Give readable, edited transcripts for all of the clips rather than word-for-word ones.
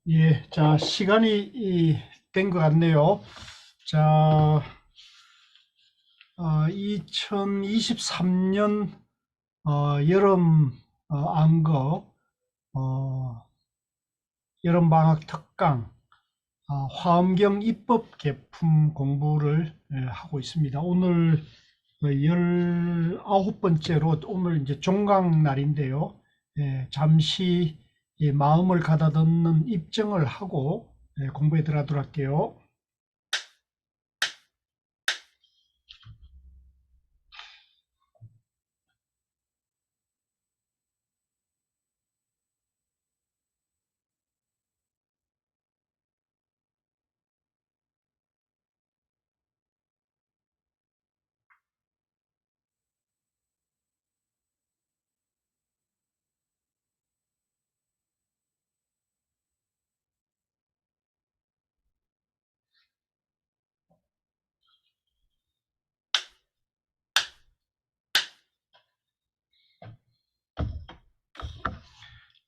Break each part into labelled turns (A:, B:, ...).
A: 예, 자, 시간이 된 것 같네요. 자, 2023년 여름 암거 여름방학 특강 화엄경 입법 개품 공부를 하고 있습니다. 오늘 19번째로 오늘 이제 종강 날인데요. 잠시 마음을 가다듬는 입정을 하고 공부에 들어가도록 할게요.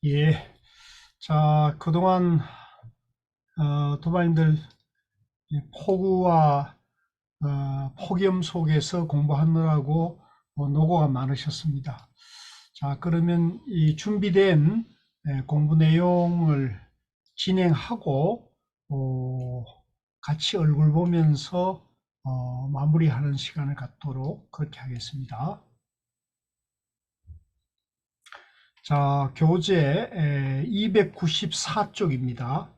A: 예, 자, 그동안 도반님들 폭우와 폭염 속에서 공부하느라고 노고가 많으셨습니다. 자, 그러면 이 준비된 공부 내용을 진행하고 같이 얼굴 보면서 마무리하는 시간을 갖도록 그렇게 하겠습니다. 자, 교재 294쪽입니다.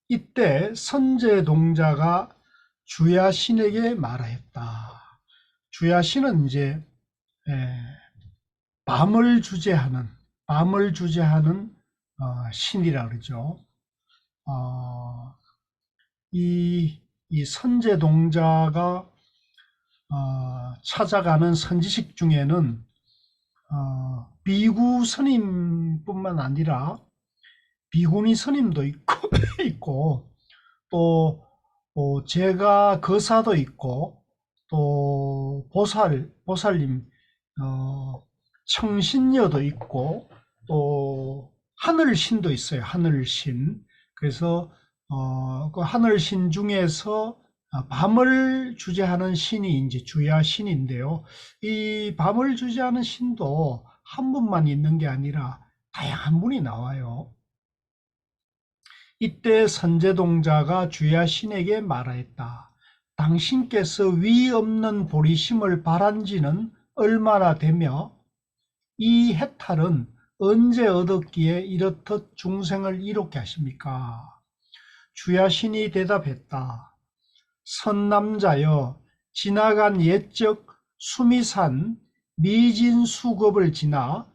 A: 이때 선제동자가 주야신에게 말하였다. 주야신은 이제 밤을 주재하는 신이라 그러죠. 이 선제동자가 찾아가는 선지식 중에는 비구 스님뿐만 아니라 비구니 스님도 있고, 있고 또 제가 거사도 있고 또 보살님 청신녀도 있고 또 하늘신도 있어요. 하늘신. 그래서 그 하늘신 중에서 밤을 주재하는 신이 이제 주야신인데요. 이 밤을 주재하는 신도 한 분만 있는 게 아니라 다양한 분이 나와요. 이때 선제동자가 주야신에게 말하였다. 당신께서 위 없는 보리심을 바란 지는 얼마나 되며 이 해탈은 언제 얻었기에 이렇듯 중생을 이롭게 하십니까? 주야신이 대답했다. 선남자여, 지나간 옛적 수미산 미진수급을 지나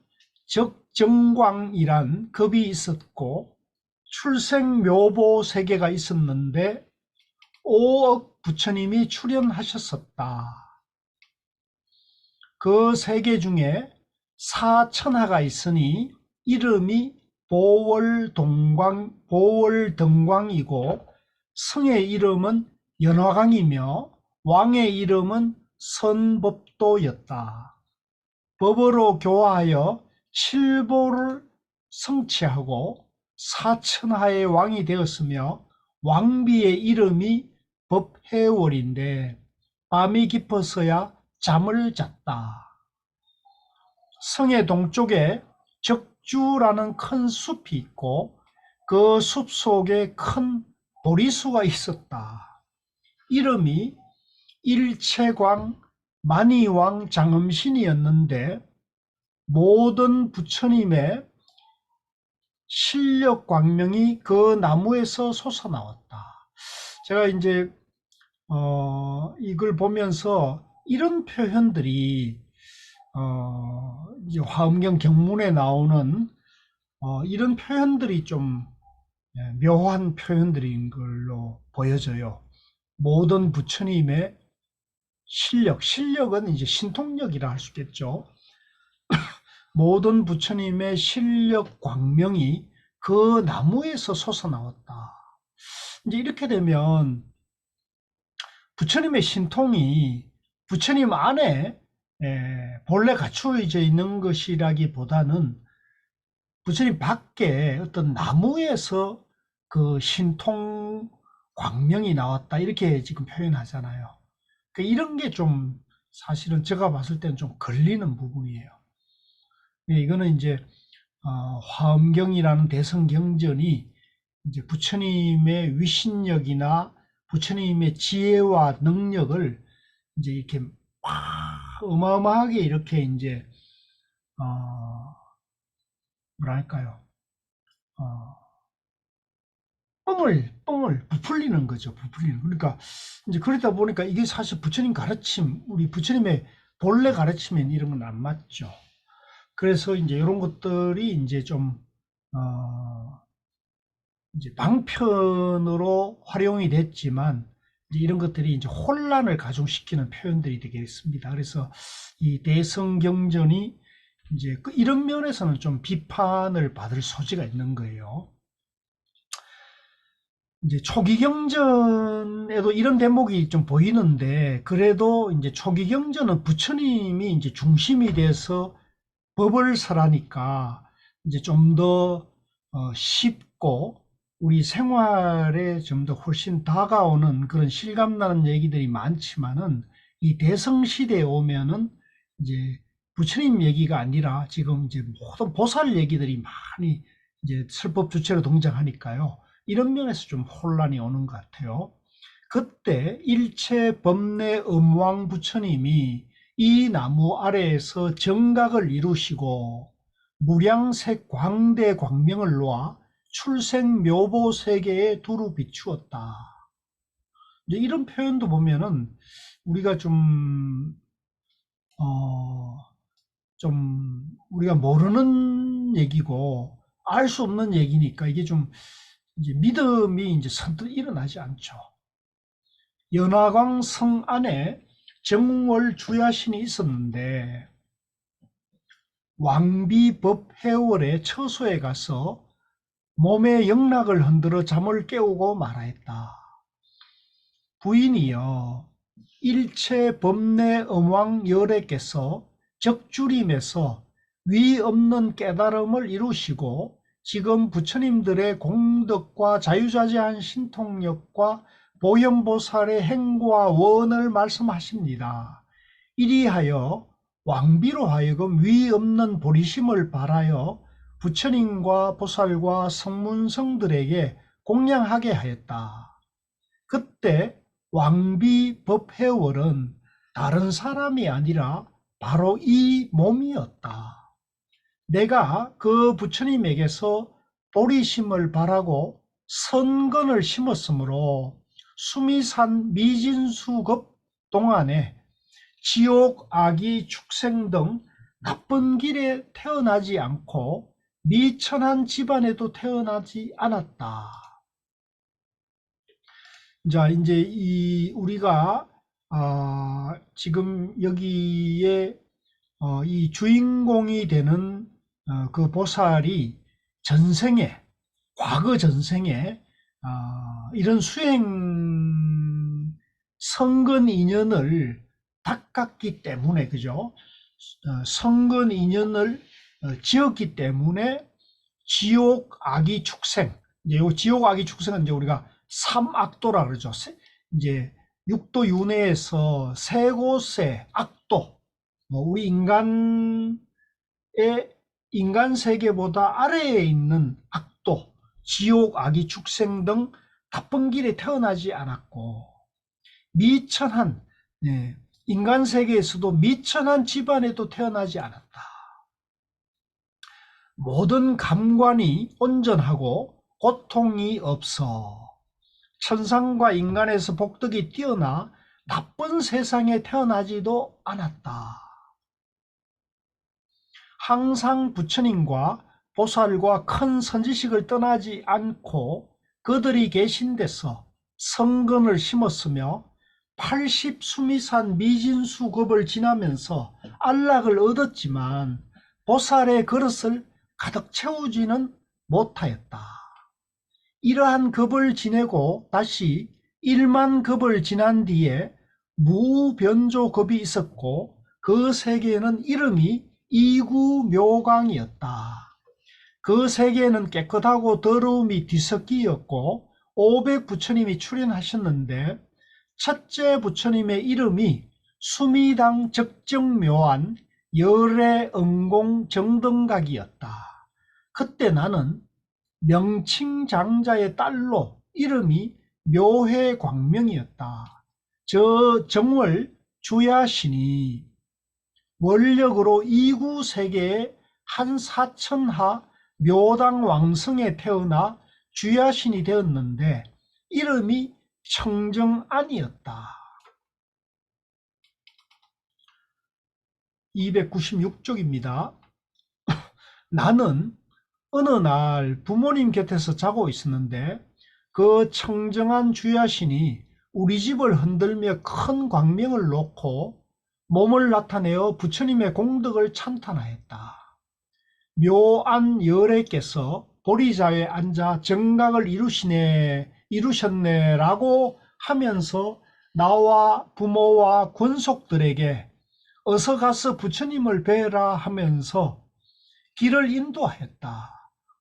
A: 적정광이란 급이 있었고 출생묘보 세계가 있었는데 5억 부처님이 출연하셨었다. 그 세계 중에 사천하가 있으니 이름이 보월등광이고 성의 이름은 연화강이며 왕의 이름은 선법도였다. 법으로 교화하여 칠보를 성취하고 사천하의 왕이 되었으며 왕비의 이름이 법해월인데 밤이 깊어서야 잠을 잤다. 성의 동쪽에 적주라는 큰 숲이 있고 그 숲 속에 큰 보리수가 있었다. 이름이 일체광 만이왕 장엄신이었는데 모든 부처님의 실력 광명이 그 나무에서 솟아나왔다. 제가 이제 이걸 보면서 이런 표현들이 이제 화엄경 경문에 나오는 이런 표현들이 좀 묘한 표현들인 걸로 보여져요. 모든 부처님의 실력은 이제 신통력이라 할 수 있겠죠. 모든 부처님의 실력 광명이 그 나무에서 솟아나왔다. 이제 이렇게 되면 부처님의 신통이 부처님 안에 본래 갖추어져 있는 것이라기보다는 부처님 밖에 어떤 나무에서 그 신통 광명이 나왔다 이렇게 지금 표현하잖아요. 그러니까 이런 게 좀 사실은 제가 봤을 때는 좀 걸리는 부분이에요. 이거는 이제 화엄경이라는 대성경전이 이제 부처님의 위신력이나 부처님의 지혜와 능력을 이제 이렇게 어마어마하게 이렇게 이제 어, 뭐랄까요? 어, 뻥을 부풀리는 거죠. 부풀리는. 그러니까 이제 그러다 보니까 이게 사실 부처님 가르침, 우리 부처님의 본래 가르침엔 이런 건 안 맞죠. 그래서 이제 이런 것들이 이제 좀 이제 방편으로 활용이 됐지만 이제 이런 것들이 이제 혼란을 가중시키는 표현들이 되겠습니다. 그래서 이 대성경전이 이제 이런 면에서는 좀 비판을 받을 소지가 있는 거예요. 이제 초기 경전에도 이런 대목이 좀 보이는데, 그래도 이제 초기 경전은 부처님이 이제 중심이 돼서 법을 설하니까 이제 좀 더 쉽고 우리 생활에 좀 더 훨씬 다가오는 그런 실감나는 얘기들이 많지만은, 이 대성 시대에 오면은 이제 부처님 얘기가 아니라 지금 이제 모든 보살 얘기들이 많이 이제 설법 주체로 등장하니까요. 이런 면에서 좀 혼란이 오는 것 같아요. 그때 일체 법내 음왕 부처님이 이 나무 아래에서 정각을 이루시고 무량색 광대 광명을 놓아 출생 묘보 세계에 두루 비추었다. 이제 이런 표현도 보면은 우리가 어, 좀 우리가 모르는 얘기고 알 수 없는 얘기니까 이게 좀 이제 믿음이 이제 선뜻 일어나지 않죠. 연화광 성 안에 정월 주야신이 있었는데 왕비법회월의 처소에 가서 몸의 영락을 흔들어 잠을 깨우고 말하였다. 부인이여, 일체 법내 엄왕 열애께서 적주림에서 위 없는 깨달음을 이루시고 지금 부처님들의 공덕과 자유자재한 신통력과 보현보살의 행과 원을 말씀하십니다. 이리하여 왕비로 하여금 위 없는 보리심을 발하여 부처님과 보살과 성문성들에게 공양하게 하였다. 그때 왕비 법회월은 다른 사람이 아니라 바로 이 몸이었다. 내가 그 부처님에게서 보리심을 바라고 선건을 심었으므로 수미산 미진수급 동안에 지옥, 악이, 축생 등 나쁜 길에 태어나지 않고 미천한 집안에도 태어나지 않았다. 자, 이제 우리가 지금 여기에 이 주인공이 되는 그 보살이 전생에, 과거 전생에 이런 수행 성근 인연을 닦았기 때문에, 그죠? 성근 인연을 지었기 때문에 지옥 악이 축생, 이제 요 지옥 악이 축생은 이제 우리가 삼악도라 그러죠. 이제 육도 윤회에서 세 곳의 악도, 우리 인간 세계보다 아래에 있는 악도, 지옥 악이 축생 등 나쁜 길에 태어나지 않았고, 미천한, 인간 세계에서도 미천한 집안에도 태어나지 않았다. 모든 감관이 온전하고 고통이 없어 천상과 인간에서 복덕이 뛰어나 나쁜 세상에 태어나지도 않았다. 항상 부처님과 보살과 큰 선지식을 떠나지 않고 그들이 계신 데서 성근을 심었으며 80수미산 미진수급을 지나면서 안락을 얻었지만 보살의 그릇을 가득 채우지는 못하였다. 이러한 급을 지내고 다시 1만 급을 지난 뒤에 무변조급이 있었고 그 세계에는 이름이 이구묘광이었다. 그 세계에는 깨끗하고 더러움이 뒤섞이었고 500 부처님이 출연하셨는데 첫째 부처님의 이름이 수미당 적정묘한 열애응공 정등각이었다. 그때 나는 명칭장자의 딸로 이름이 묘해광명이었다. 저 정월 주야신이 원력으로 이구세계의 한 사천하 묘당 왕성에 태어나 주야신이 되었는데 이름이 청정안이었다. 296쪽입니다. 나는 어느 날 부모님 곁에서 자고 있었는데 그 청정한 주야신이 우리 집을 흔들며 큰 광명을 놓고 몸을 나타내어 부처님의 공덕을 찬탄하였다. 묘안 열애께서 보리자에 앉아 정각을 이루셨네라고 하면서 나와 부모와 권속들에게 어서 가서 부처님을 뵈라 하면서 길을 인도하였다.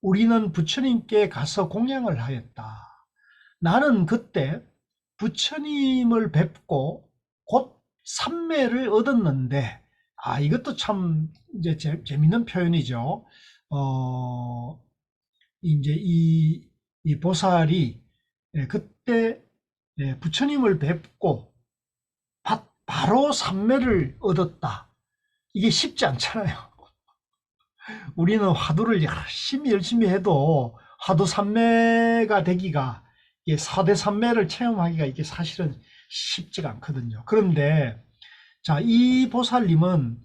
A: 우리는 부처님께 가서 공양을 하였다. 나는 그때 부처님을 뵙고 곧 삼매를 얻었는데, 이것도 참 이제 재밌는 표현이죠. 이제 이 보살이 그때 부처님을 뵙고 바로 삼매를 얻었다. 이게 쉽지 않잖아요. 우리는 화두를 열심히 해도 화두 삼매가 되기가, 이게 4대 삼매를 체험하기가 이게 사실은 쉽지가 않거든요. 그런데 자, 이 보살님은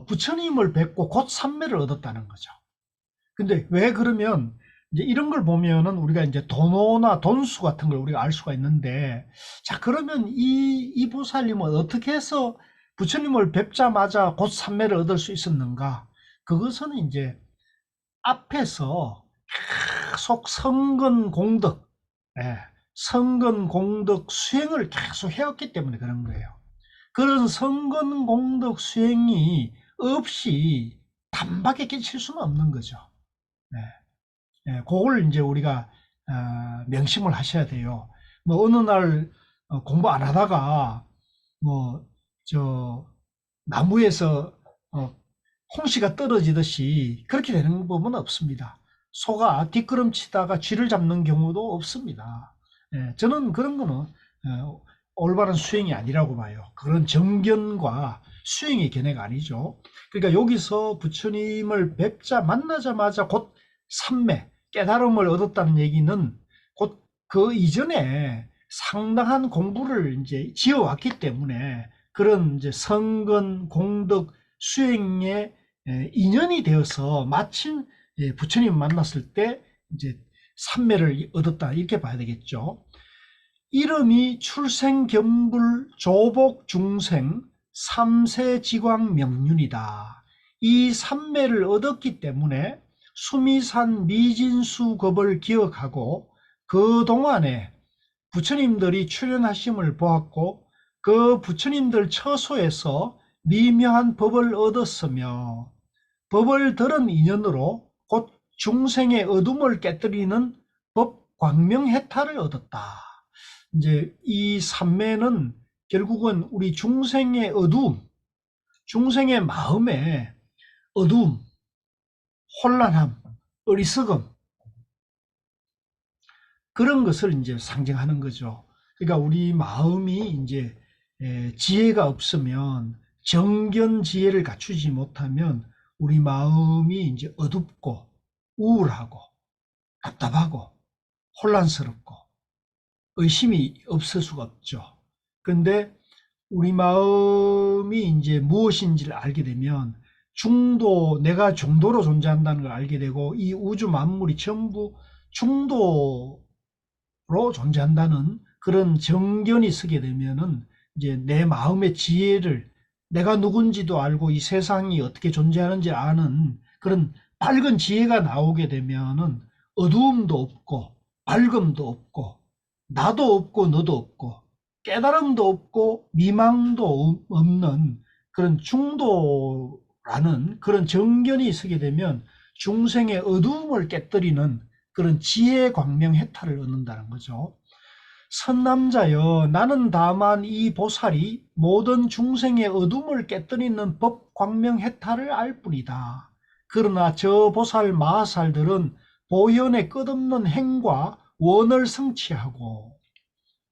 A: 부처님을 뵙고 곧 삼매를 얻었다는 거죠. 근데 왜 그러면 이제 이런 걸 보면은 우리가 이제 돈호나 돈수 같은 걸 우리가 알 수가 있는데, 자, 그러면 이 보살님은 어떻게 해서 부처님을 뵙자마자 곧 삼매를 얻을 수 있었는가? 그것은 이제 앞에서 계속 성근 공덕, 성근 공덕 수행을 계속 해왔기 때문에 그런 거예요. 그런 성근 공덕 수행이 없이 단박에 깨칠 수는 없는 거죠. 그걸 이제 우리가 명심을 하셔야 돼요. 뭐 어느 날 공부 안 하다가 뭐 저 나무에서 홍시가 떨어지듯이 그렇게 되는 법은 없습니다. 소가 뒷걸음치다가 쥐를 잡는 경우도 없습니다. 저는 그런 거는 올바른 수행이 아니라고 봐요. 그런 정견과 수행의 견해가 아니죠. 그러니까 여기서 부처님을 만나자마자 곧 삼매, 깨달음을 얻었다는 얘기는 곧 그 이전에 상당한 공부를 이제 지어왔기 때문에 그런 이제 성근, 공덕, 수행에 인연이 되어서 마침 부처님 만났을 때 이제 삼매를 얻었다, 이렇게 봐야 되겠죠. 이름이 출생겸불 조복중생 삼세지광 명륜이다. 이 삼매를 얻었기 때문에 수미산 미진수겁을 기억하고 그동안에 부처님들이 출연하심을 보았고 그 부처님들 처소에서 미묘한 법을 얻었으며 법을 들은 인연으로 곧 중생의 어둠을 깨뜨리는 법 광명해탈을 얻었다. 이제 이 삼매는 결국은 우리 중생의 어두움, 중생의 마음의 어두움, 혼란함, 어리석음, 그런 것을 이제 상징하는 거죠. 그러니까 우리 마음이 이제 지혜가 없으면, 정견 지혜를 갖추지 못하면 우리 마음이 이제 어둡고 우울하고 답답하고 혼란스럽고 의심이 없을 수가 없죠. 그런데 우리 마음이 이제 무엇인지를 알게 되면 내가 중도로 존재한다는 걸 알게 되고 이 우주 만물이 전부 중도로 존재한다는 그런 정견이 서게 되면은 이제 내 마음의 지혜를, 내가 누군지도 알고 이 세상이 어떻게 존재하는지 아는 그런 밝은 지혜가 나오게 되면은 어두움도 없고 밝음도 없고 나도 없고 너도 없고 깨달음도 없고 미망도 없는 그런 중도 라는 그런 정견이 서게 되면 중생의 어두움을 깨뜨리는 그런 지혜 광명 해탈을 얻는다는 거죠. 선남자여, 나는 다만 이 보살이 모든 중생의 어둠을 깨뜨리는 법 광명 해탈을 알 뿐이다. 그러나 저 보살 마하살들은 보현의 끝없는 행과 원을 성취하고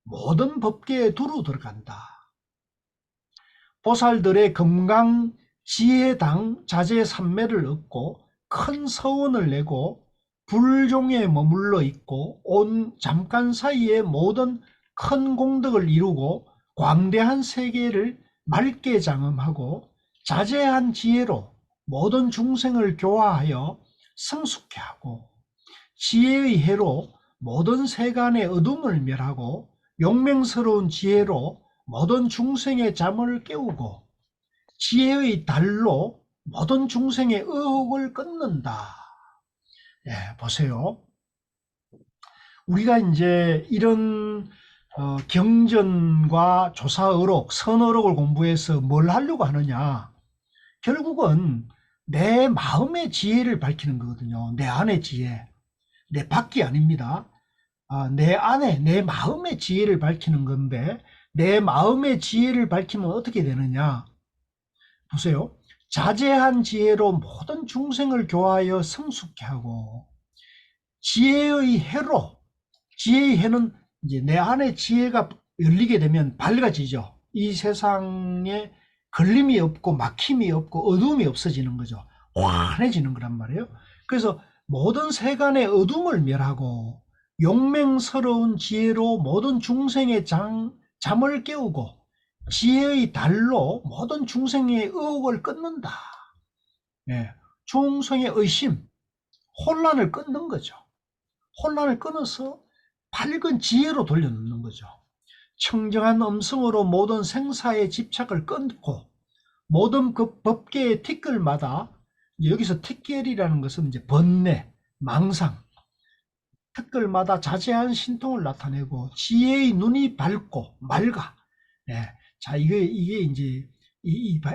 A: 모든 법계에 두루 들어간다. 보살들의 금강 지혜당 자제 삼매를 얻고 큰 서원을 내고 불종에 머물러 있고 온 잠깐 사이에 모든 큰 공덕을 이루고 광대한 세계를 맑게 장엄하고 자제한 지혜로 모든 중생을 교화하여 성숙케 하고 지혜의 해로 모든 세간의 어둠을 멸하고 용맹스러운 지혜로 모든 중생의 잠을 깨우고 지혜의 달로 모든 중생의 의혹을 끊는다. 예, 보세요. 우리가 이제 이런 경전과 조사어록, 선어록을 공부해서 뭘 하려고 하느냐? 결국은 내 마음의 지혜를 밝히는 거거든요. 내 안의 지혜. 내 밖이 아닙니다. 내 안에, 내 마음의 지혜를 밝히는 건데, 내 마음의 지혜를 밝히면 어떻게 되느냐? 보세요. 자제한 지혜로 모든 중생을 교화하여 성숙케 하고, 지혜의 해로, 지혜의 해는 이제 내 안에 지혜가 열리게 되면 밝아지죠. 이 세상에 걸림이 없고 막힘이 없고 어두움이 없어지는 거죠. 환해지는 거란 말이에요. 그래서 모든 세간의 어둠을 멸하고 용맹스러운 지혜로 모든 중생의 잠을 깨우고 지혜의 달로 모든 중생의 의혹을 끊는다. 예, 중생의 의심, 혼란을 끊는 거죠. 혼란을 끊어서 밝은 지혜로 돌려놓는 거죠. 청정한 음성으로 모든 생사의 집착을 끊고 모든 그 법계의 티끌마다, 여기서 티끌이라는 것은 이제 번뇌, 망상, 티끌마다 자세한 신통을 나타내고 지혜의 눈이 밝고 맑아. 예. 자, 이게 이제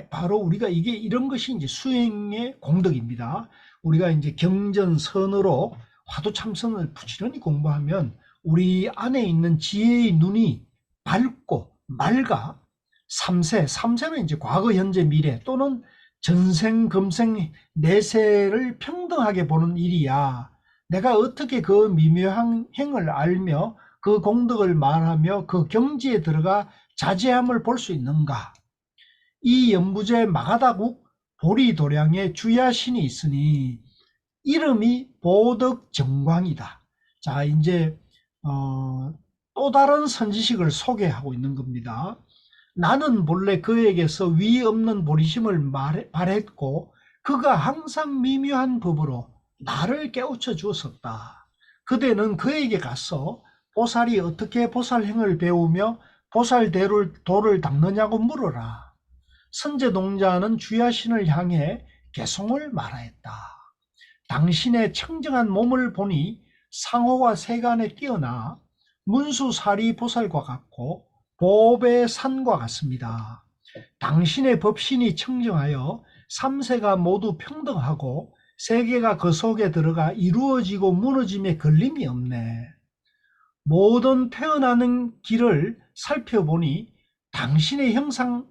A: 바로 우리가 이런 것이 이제 수행의 공덕입니다. 우리가 이제 경전선으로 화두참선을 부지런히 공부하면 우리 안에 있는 지혜의 눈이 밝고 맑아. 삼세는 이제 과거, 현재, 미래 또는 전생, 금생, 내세를 평등하게 보는 일이야. 내가 어떻게 그 미묘한 행을 알며 그 공덕을 말하며 그 경지에 들어가 자제함을 볼 수 있는가? 이 연부제 마가다국 보리도량에 주야신이 있으니 이름이 보덕정광이다. 자, 이제 또 다른 선지식을 소개하고 있는 겁니다. 나는 본래 그에게서 위 없는 보리심을 발했고 그가 항상 미묘한 법으로 나를 깨우쳐 주었었다. 그대는 그에게 가서 보살이 어떻게 보살행을 배우며 보살도를 닦느냐고 물어라. 선제동자는 주야신을 향해 개송을 말하였다. 당신의 청정한 몸을 보니 상호와 세간에 뛰어나 문수사리 보살과 같고 보배 산과 같습니다. 당신의 법신이 청정하여 삼세가 모두 평등하고 세계가 그 속에 들어가 이루어지고 무너짐에 걸림이 없네. 모든 태어나는 길을 살펴보니 당신의 형상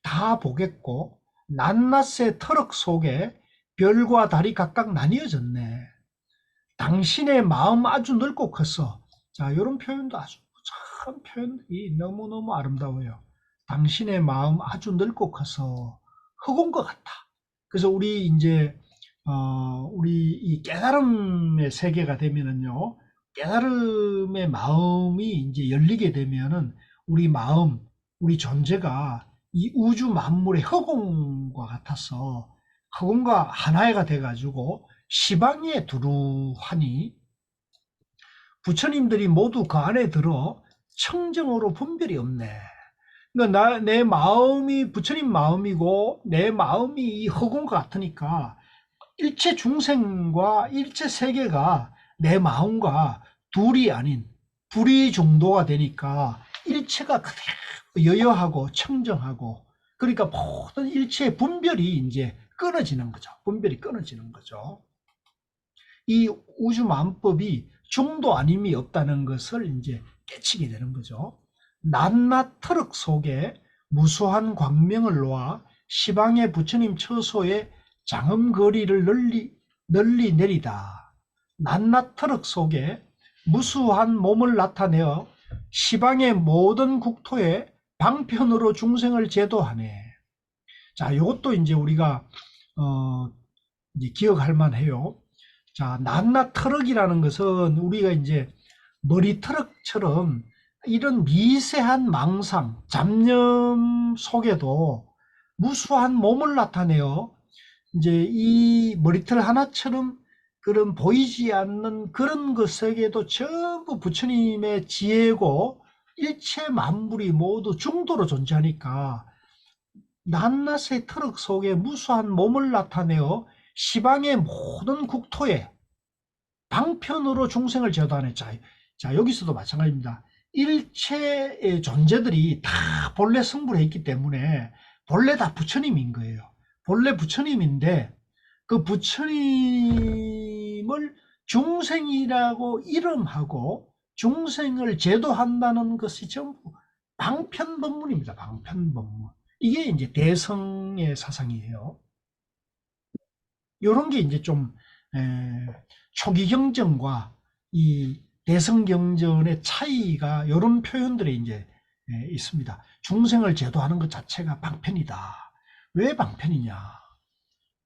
A: 다 보겠고 낱낱의 터럭 속에 별과 달이 각각 나뉘어졌네. 당신의 마음 아주 넓고 커서, 자, 이런 표현도 아주 참 표현이 너무너무 아름다워요. 당신의 마음 아주 넓고 커서 흑온 것 같다. 그래서 우리 이제 우리 이 깨달음의 세계가 되면은요, 깨달음의 마음이 이제 열리게 되면은 우리 마음, 우리 존재가 이 우주 만물의 흑온과 같아서 흑온과 하나가 돼가지고 시방에 두루하니 부처님들이 모두 그 안에 들어 청정으로 분별이 없네. 그러니까 내 마음이 부처님 마음이고 내 마음이 이 흑온과 같으니까 일체 중생과 일체 세계가 내 마음과 둘이 아닌 불이 정도가 되니까 일체가 그대로 여여하고 청정하고, 그러니까 모든 일체의 분별이 이제 끊어지는 거죠. 분별이 끊어지는 거죠. 이 우주만법이 중도 아님이 없다는 것을 이제 깨치게 되는 거죠. 낱낱 트럭 속에 무수한 광명을 놓아 시방의 부처님 처소에 장엄거리를 널리 내리다. 낱낱 트럭 속에 무수한 몸을 나타내어 시방의 모든 국토에 방편으로 중생을 제도하네. 자, 이것도 이제 우리가 이제 기억할 만해요. 자, 낱낱 트럭이라는 것은 우리가 이제 머리 트럭처럼 이런 미세한 망상, 잡념 속에도 무수한 몸을 나타내어 이제 이 머리털 하나처럼 그런 보이지 않는 그런 것에게도 전부 부처님의 지혜고 일체 만물이 모두 중도로 존재하니까 낱낱의 트럭 속에 무수한 몸을 나타내어 시방의 모든 국토에 방편으로 중생을 제도하네. 자, 여기서도 마찬가지입니다. 일체의 존재들이 다 본래 성불해 있기 때문에 본래 다 부처님인 거예요. 본래 부처님인데 그 부처님을 중생이라고 이름하고 중생을 제도한다는 것이 전부 방편법문입니다. 방편법문. 이게 이제 대성의 사상이에요. 이런 게 이제 좀 초기 경전과 이 대성 경전의 차이가 이런 표현들이 이제 있습니다. 중생을 제도하는 것 자체가 방편이다. 왜 방편이냐?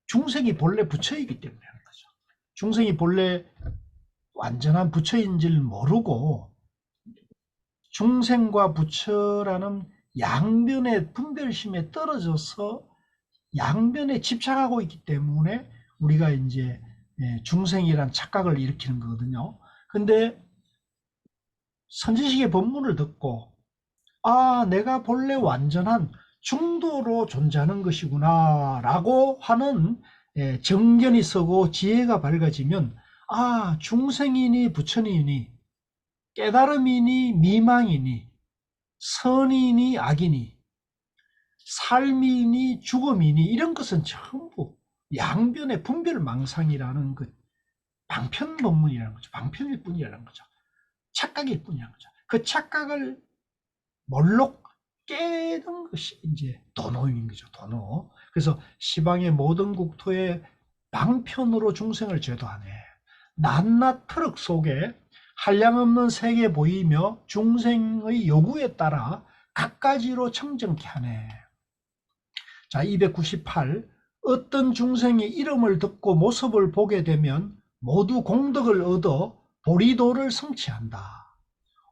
A: 중생이 본래 부처이기 때문에 하는 거죠. 중생이 본래 완전한 부처인 줄 모르고 중생과 부처라는 양변의 분별심에 떨어져서 양변에 집착하고 있기 때문에 우리가 이제 중생이란 착각을 일으키는 거거든요. 근데 선지식의 법문을 듣고 아, 내가 본래 완전한 중도로 존재하는 것이구나 라고 하는 정견이 서고 지혜가 밝아지면 아, 중생이니 부처니니 깨달음이니 미망이니 선이니 악이니 삶이니 죽음이니 이런 것은 전부 양변의 분별망상이라는 그 방편법문이라는 거죠. 방편일 뿐이라는 거죠. 착각일 뿐이라는 거죠. 그 착각을 몰록 깨는 것이 이제 도노인 거죠. 도노. 그래서 시방의 모든 국토에 방편으로 중생을 제도하네. 낱낱 트럭 속에 한량없는 세계 보이며 중생의 요구에 따라 갖가지로 청정케 하네. 자, 298. 어떤 중생의 이름을 듣고 모습을 보게 되면 모두 공덕을 얻어 보리도를 성취한다.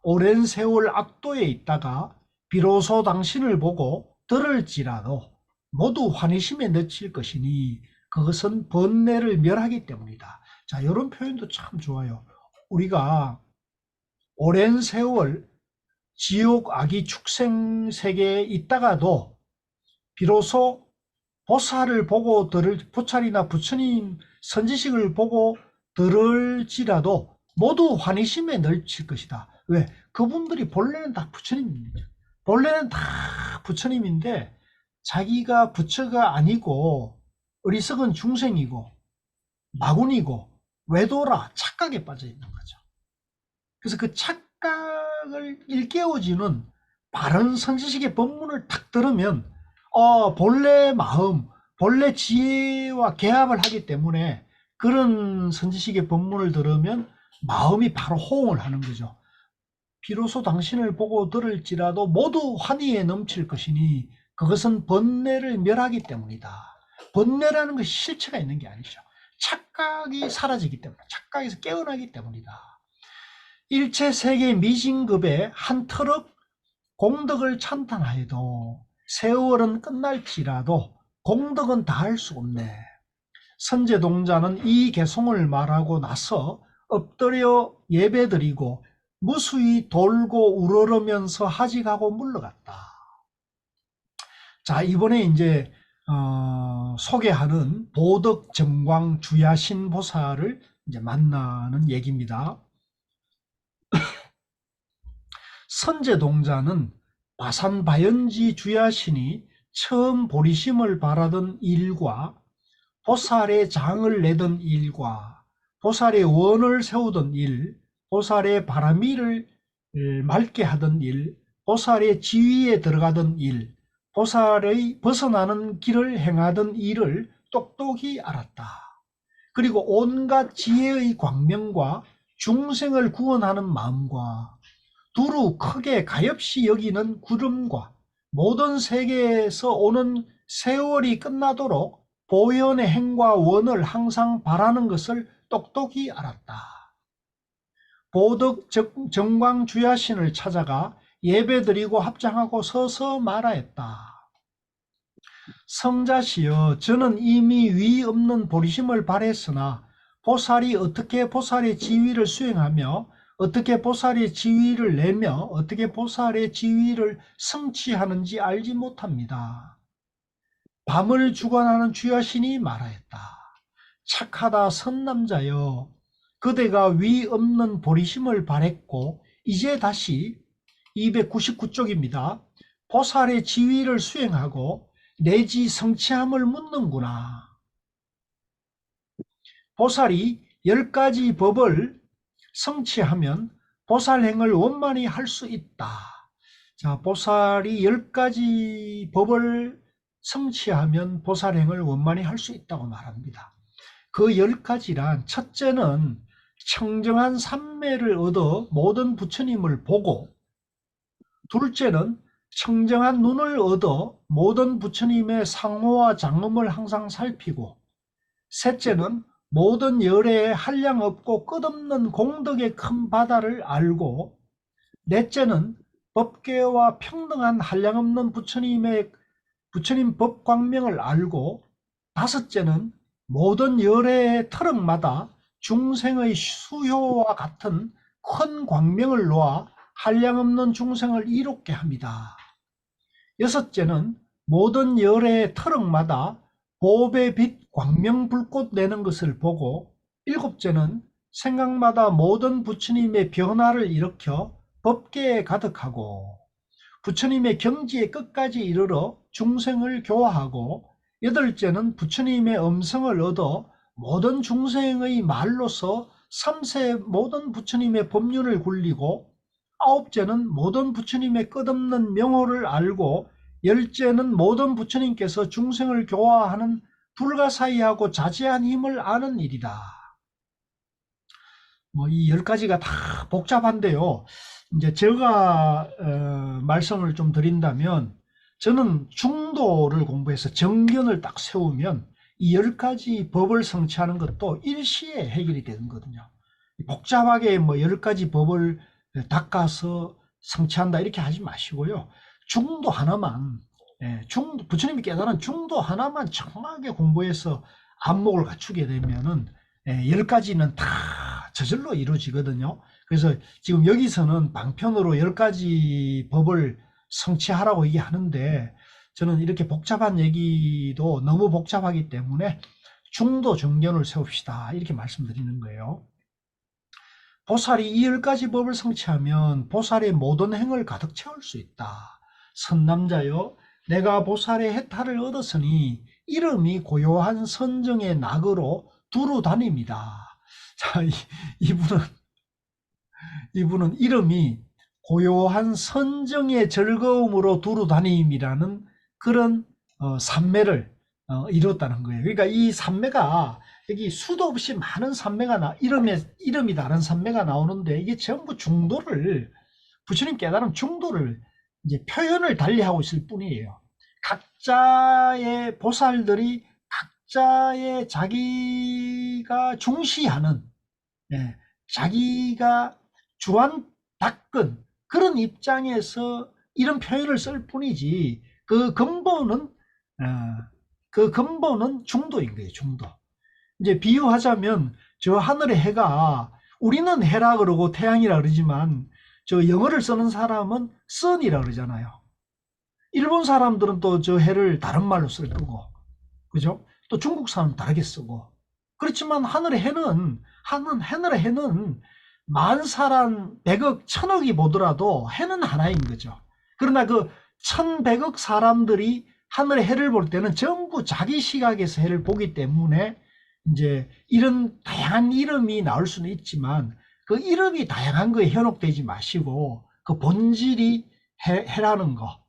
A: 오랜 세월 악도에 있다가 비로소 당신을 보고 들을지라도 모두 환희심에 넣칠 것이니 그것은 번뇌를 멸하기 때문이다. 자, 이런 표현도 참 좋아요. 우리가 오랜 세월 지옥 악의 축생 세계에 있다가도 비로소 보살을 보고 보살이나 부처님 선지식을 보고 들을지라도 모두 환희심에 넣칠 것이다. 왜? 그분들이 본래는 다 부처님입니다. 본래는 다 부처님인데 자기가 부처가 아니고 어리석은 중생이고 마군이고 외도라 착각에 빠져 있는 거죠. 그래서 그 착각을 일깨워지는 바른 선지식의 법문을 탁 들으면 본래 마음, 본래 지혜와 개합을 하기 때문에 그런 선지식의 법문을 들으면 마음이 바로 호응을 하는 거죠. 비로소 당신을 보고 들을지라도 모두 환희에 넘칠 것이니 그것은 번뇌를 멸하기 때문이다. 번뇌라는 것이 실체가 있는 게 아니죠. 착각이 사라지기 때문에, 착각에서 깨어나기 때문이다. 일체 세계 미진급의 한 트럭 공덕을 찬탄하여도 세월은 끝날지라도 공덕은 다할 수 없네. 선제동자는 이 개송을 말하고 나서 엎드려 예배드리고 무수히 돌고 우러르면서 하직하고 물러갔다. 자, 이번에 이제 소개하는 보덕 정광 주야신 보살을 이제 만나는 얘기입니다. 선제동자는 바산바연지 주야신이 처음 보리심을 바라던 일과 보살의 장을 내던 일과 보살의 원을 세우던 일, 보살의 바람이를 맑게 하던 일, 보살의 지위에 들어가던 일, 보살의 벗어나는 길을 행하던 일을 똑똑히 알았다. 그리고 온갖 지혜의 광명과 중생을 구원하는 마음과 두루 크게 가엾이 여기는 구름과 모든 세계에서 오는 세월이 끝나도록 보현의 행과 원을 항상 바라는 것을 똑똑히 알았다. 보덕 정광주야신을 찾아가 예배드리고 합장하고 서서 말하였다. 성자시여, 저는 이미 위 없는 보리심을 발했으나 보살이 어떻게 보살의 지위를 수행하며 어떻게 보살의 지위를 내며 어떻게 보살의 지위를 성취하는지 알지 못합니다. 밤을 주관하는 주야신이 말하였다. 착하다 선남자여, 그대가 위 없는 보리심을 발했고 이제 다시 299쪽입니다. 보살의 지위를 수행하고 내지 성취함을 묻는구나. 보살이 10가지 법을 성취하면 보살행을 원만히 할 수 있다. 자, 보살이 10가지 법을 성취하면 보살행을 원만히 할 수 있다고 말합니다. 그 10가지란 첫째는 청정한 삼매를 얻어 모든 부처님을 보고, 둘째는 청정한 눈을 얻어 모든 부처님의 상호와 장엄을 항상 살피고, 셋째는 모든 열애에 한량없고 끝없는 공덕의 큰 바다를 알고, 넷째는 법계와 평등한 한량없는 부처님 법광명을 알고, 다섯째는 모든 열애의 터럭마다 중생의 수효와 같은 큰 광명을 놓아 한량없는 중생을 이롭게 합니다. 여섯째는 모든 열애의 터럭마다 보배 빛 광명 불꽃 내는 것을 보고, 일곱째는 생각마다 모든 부처님의 변화를 일으켜 법계에 가득하고, 부처님의 경지의 끝까지 이르러 중생을 교화하고, 여덟째는 부처님의 음성을 얻어 모든 중생의 말로서 삼세 모든 부처님의 법륜을 굴리고, 아홉째는 모든 부처님의 끝없는 명호를 알고, 열째는 모든 부처님께서 중생을 교화하는 불가사의하고 자제한 힘을 아는 일이다. 이 10가지가 다 복잡한데요. 이제 제가 말씀을 좀 드린다면, 저는 중도를 공부해서 정견을 딱 세우면 이 10가지 법을 성취하는 것도 일시에 해결이 되거든요. 복잡하게 10가지 법을 닦아서 성취한다 이렇게 하지 마시고요. 중도 하나만, 부처님이 깨달은 중도 하나만 정확하게 공부해서 안목을 갖추게 되면은 10가지는 다 저절로 이루어지거든요. 그래서 지금 여기서는 방편으로 10가지 법을 성취하라고 얘기하는데, 저는 이렇게 복잡한 얘기도 너무 복잡하기 때문에 중도 정견을 세웁시다 이렇게 말씀드리는 거예요. 보살이 이 10가지 법을 성취하면 보살의 모든 행을 가득 채울 수 있다. 선남자여, 내가 보살의 해탈을 얻었으니 이름이 고요한 선정의 낙으로 두루 다닙니다. 자, 이분은 이름이 고요한 선정의 즐거움으로 두루 다님이라는 그런 삼매를 이뤘다는 거예요. 그러니까 이 삼매가 여기 수도 없이 많은 삼매가 이름이 다른 삼매가 나오는데, 이게 전부 중도를, 부처님 깨달은 중도를 이제 표현을 달리하고 있을 뿐이에요. 각자의 보살들이 각자의 자기가 중시하는, 자기가 주안 닦은 그런 입장에서 이런 표현을 쓸 뿐이지, 그 근본은 중도인 거예요. 중도. 이제 비유하자면, 저 하늘의 해가, 우리는 해라 그러고 태양이라 그러지만 저 영어를 쓰는 사람은 sun이라 그러잖아요. 일본 사람들은 또 저 해를 다른 말로 쓸 거고, 그죠? 또 중국 사람은 다르게 쓰고. 그렇지만 하늘의 해는 만사란 백억 천억이 보더라도 해는 하나인 거죠. 그러나 그 1100억 사람들이 하늘의 해를 볼 때는 전부 자기 시각에서 해를 보기 때문에 이제 이런 다양한 이름이 나올 수는 있지만 그 이름이 다양한 거에 현혹되지 마시고 그 본질이 해라는 거,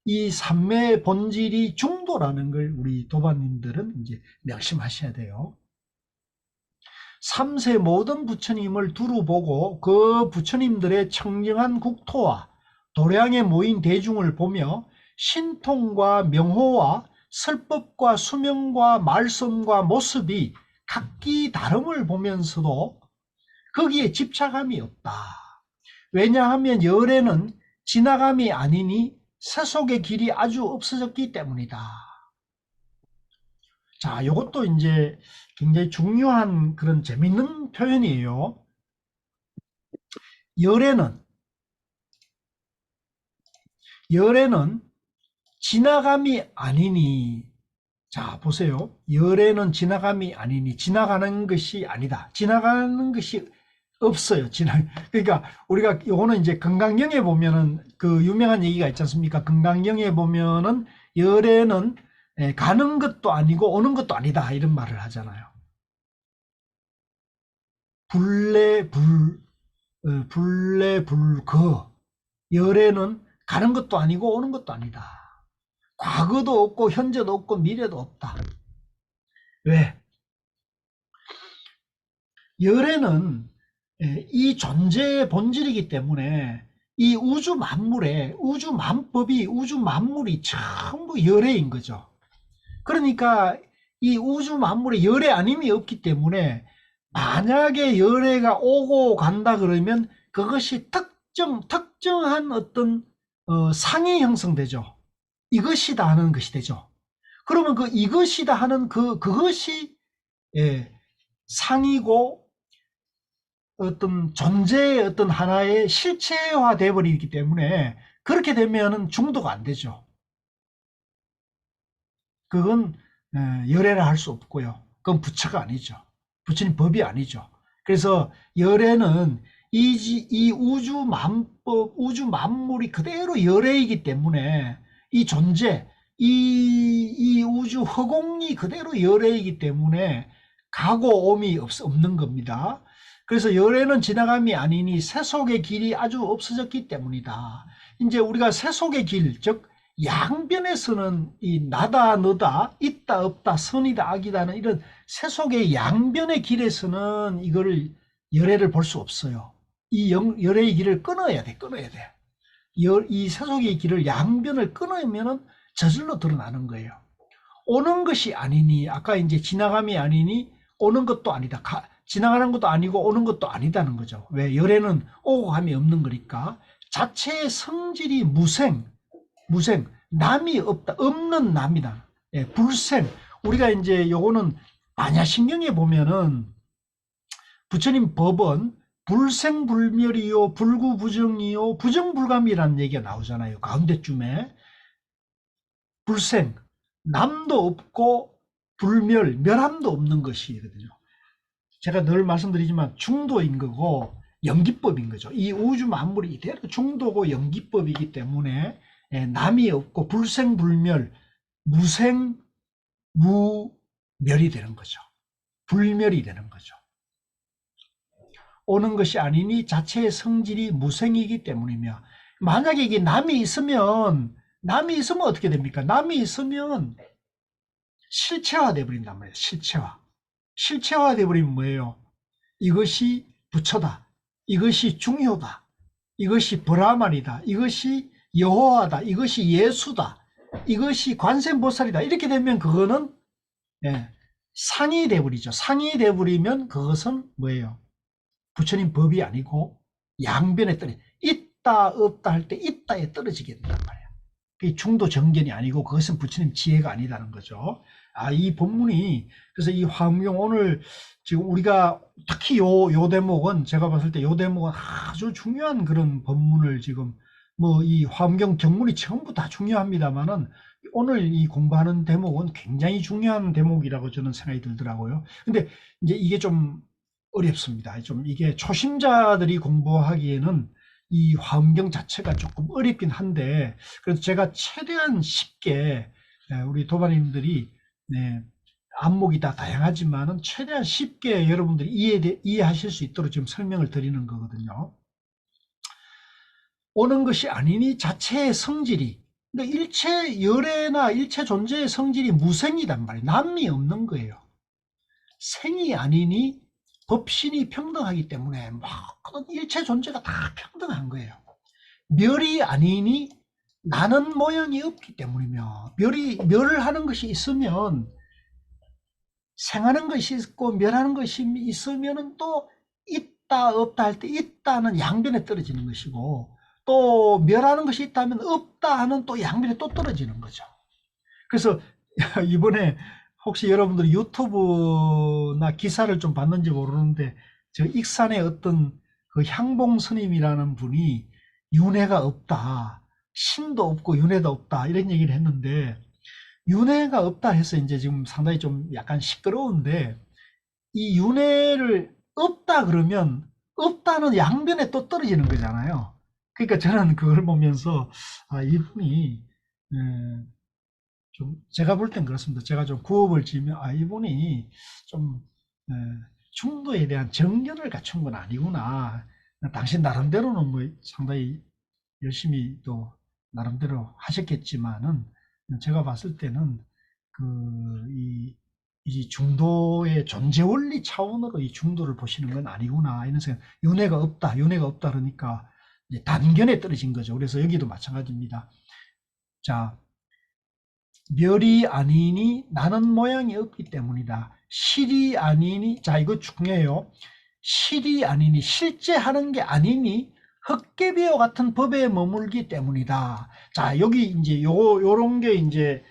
A: 이 삼매의 본질이 중도라는 걸 우리 도반님들은 이제 명심하셔야 돼요. 삼세 모든 부처님을 두루 보고 그 부처님들의 청정한 국토와 도량에 모인 대중을 보며 신통과 명호와 설법과 수명과 말씀과 모습이 각기 다름을 보면서도 거기에 집착함이 없다. 왜냐하면 열에는 지나감이 아니니 세속의 길이 아주 없어졌기 때문이다. 자, 이것도 이제 굉장히 중요한 그런 재밌는 표현이에요. 열에는 지나감이 아니니, 자 보세요. 열에는 지나감이 아니니, 지나가는 것이 아니다. 지나가는 것이 없어요. 그러니까 우리가 요거는 이제 건강경에 보면은 그 유명한 얘기가 있지 않습니까? 건강경에 보면은 열에는 가는 것도 아니고 오는 것도 아니다 이런 말을 하잖아요. 불례불거. 열에는 가는 것도 아니고 오는 것도 아니다. 과거도 없고 현재도 없고 미래도 없다. 왜? 열에는 이 존재의 본질이기 때문에 이 우주 만물의 우주 만법이 우주 만물이 전부 열애인 거죠. 그러니까 이 우주 만물에 열애 아님이 없기 때문에 만약에 열애가 오고 간다 그러면 그것이 특정한 어떤 상이 형성되죠. 이것이다 하는 것이 되죠. 그러면 그 이것이다 하는 그것이 상이고 어떤 존재의 어떤 하나의 실체화 되어버리기 때문에 그렇게 되면은 중도가 안 되죠. 그건 열애라 할 수 없고요. 그건 부처가 아니죠. 부처님 법이 아니죠. 그래서 열애는 이 우주 만법, 우주 만물이 그대로 열애이기 때문에 이 존재, 이 우주 허공이 그대로 열애이기 때문에 가고 옴이 없는 겁니다. 그래서 열애는 지나감이 아니니 세속의 길이 아주 없어졌기 때문이다. 이제 우리가 세속의 길, 즉 양변에서는 이 나다 너다 있다 없다 선이다 악이다는 이런 세속의 양변의 길에서는 이거를 열애를 볼 수 없어요. 이 열애의 길을 끊어야 돼. 이 세속의 길을 양변을 끊으면은 저절로 드러나는 거예요. 오는 것이 아니니, 아까 이제 지나감이 아니니 오는 것도 아니다. 지나가는 것도 아니고 오는 것도 아니다는 거죠. 왜? 열애는 오고 감이 없는 거니까. 자체의 성질이 무생, 남이 없다, 없는 남이다. 불생. 우리가 이제 요거는 반야신경에 보면은 부처님 법은 불생불멸이요, 불구부정이요, 부정불감이라는 얘기가 나오잖아요. 가운데쯤에. 불생, 남도 없고 불멸, 멸함도 없는 것이거든요. 제가 늘 말씀드리지만 중도인 거고 연기법인 거죠. 이 우주 만물이 이대로 중도고 연기법이기 때문에 남이 없고 불생불멸, 무생무멸이 되는 거죠. 불멸이 되는 거죠. 오는 것이 아니니 자체의 성질이 무생이기 때문이며, 만약에 이게 남이 있으면 어떻게 됩니까? 남이 있으면 실체화 되어버린단 말이에요. 실체화 되어버리면 뭐예요? 이것이 부처다, 이것이 중효다, 이것이 브라만이다, 이것이 여호와다, 이것이 예수다, 이것이 관세음보살이다. 이렇게 되면 그거는 상이 되어버리죠. 상이 되어버리면 그것은 뭐예요? 부처님 법이 아니고 양변에 있다 없다 할 때 있다에 떨어지게 된단 말이에요. 그게 중도 정견이 아니고 그것은 부처님 지혜가 아니다는 거죠. 이 본문이, 그래서 이 화엄경 오늘 지금 우리가 특히 요 대목은, 제가 봤을 때 요 대목은 아주 중요한 그런 본문을 지금 뭐 이 화엄경 경문이 전부 다 중요합니다만은 오늘 이 공부하는 대목은 굉장히 중요한 대목이라고 저는 생각이 들더라고요. 근데 이제 이게 좀 어렵습니다. 좀 이게 초심자들이 공부하기에는 이 화엄경 자체가 조금 어렵긴 한데, 그래서 제가 최대한 쉽게 우리 도반님들이 안목이 다 다양하지만은 최대한 쉽게 여러분들이 이해하실 수 있도록 지금 설명을 드리는 거거든요. 오는 것이 아니니 자체의 성질이, 그러니까 일체 열애나 일체 존재의 성질이 무생이단 말이에요. 남이 없는 거예요. 생이 아니니 법신이 평등하기 때문에 일체 존재가 다 평등한 거예요. 멸이 아니니 나는 모양이 없기 때문이며, 멸을 하는 것이 있으면 생하는 것이 있고 멸하는 것이 있으면 또 있다 없다 할 때 있다는 양변에 떨어지는 것이고, 또 멸하는 것이 있다면 없다 하는 또 양변에 또 떨어지는 거죠. 그래서 이번에 혹시 여러분들이 유튜브나 기사를 좀 봤는지 모르는데, 저 익산의 어떤 그 향봉 스님이라는 분이 윤회가 없다, 신도 없고 윤회도 없다 이런 얘기를 했는데, 윤회가 없다 해서 이제 지금 상당히 좀 약간 시끄러운데, 이 윤회를 없다 그러면 없다는 양변에 또 떨어지는 거잖아요. 그러니까 저는 그걸 보면서 이분이 좀 제가 볼 땐 그렇습니다. 제가 좀 구업을 지으면 이분이 좀 중도에 대한 정견을 갖춘 건 아니구나. 당신 나름대로는 뭐 상당히 열심히 또 나름대로 하셨겠지만은, 제가 봤을 때는 이 중도의 존재 원리 차원으로 이 중도를 보시는 건 아니구나 이런 생각. 윤회가 없다 그러니까 이제 단견에 떨어진 거죠. 그래서 여기도 마찬가지입니다. 자, 멸이 아니니 나는 모양이 없기 때문이다. 실이 아니니, 자 이거 중요해요. 실이 아니니, 실제 하는 게 아니니 헛개비와 같은 법에 머물기 때문이다. 자 여기 이제 요런 게 이제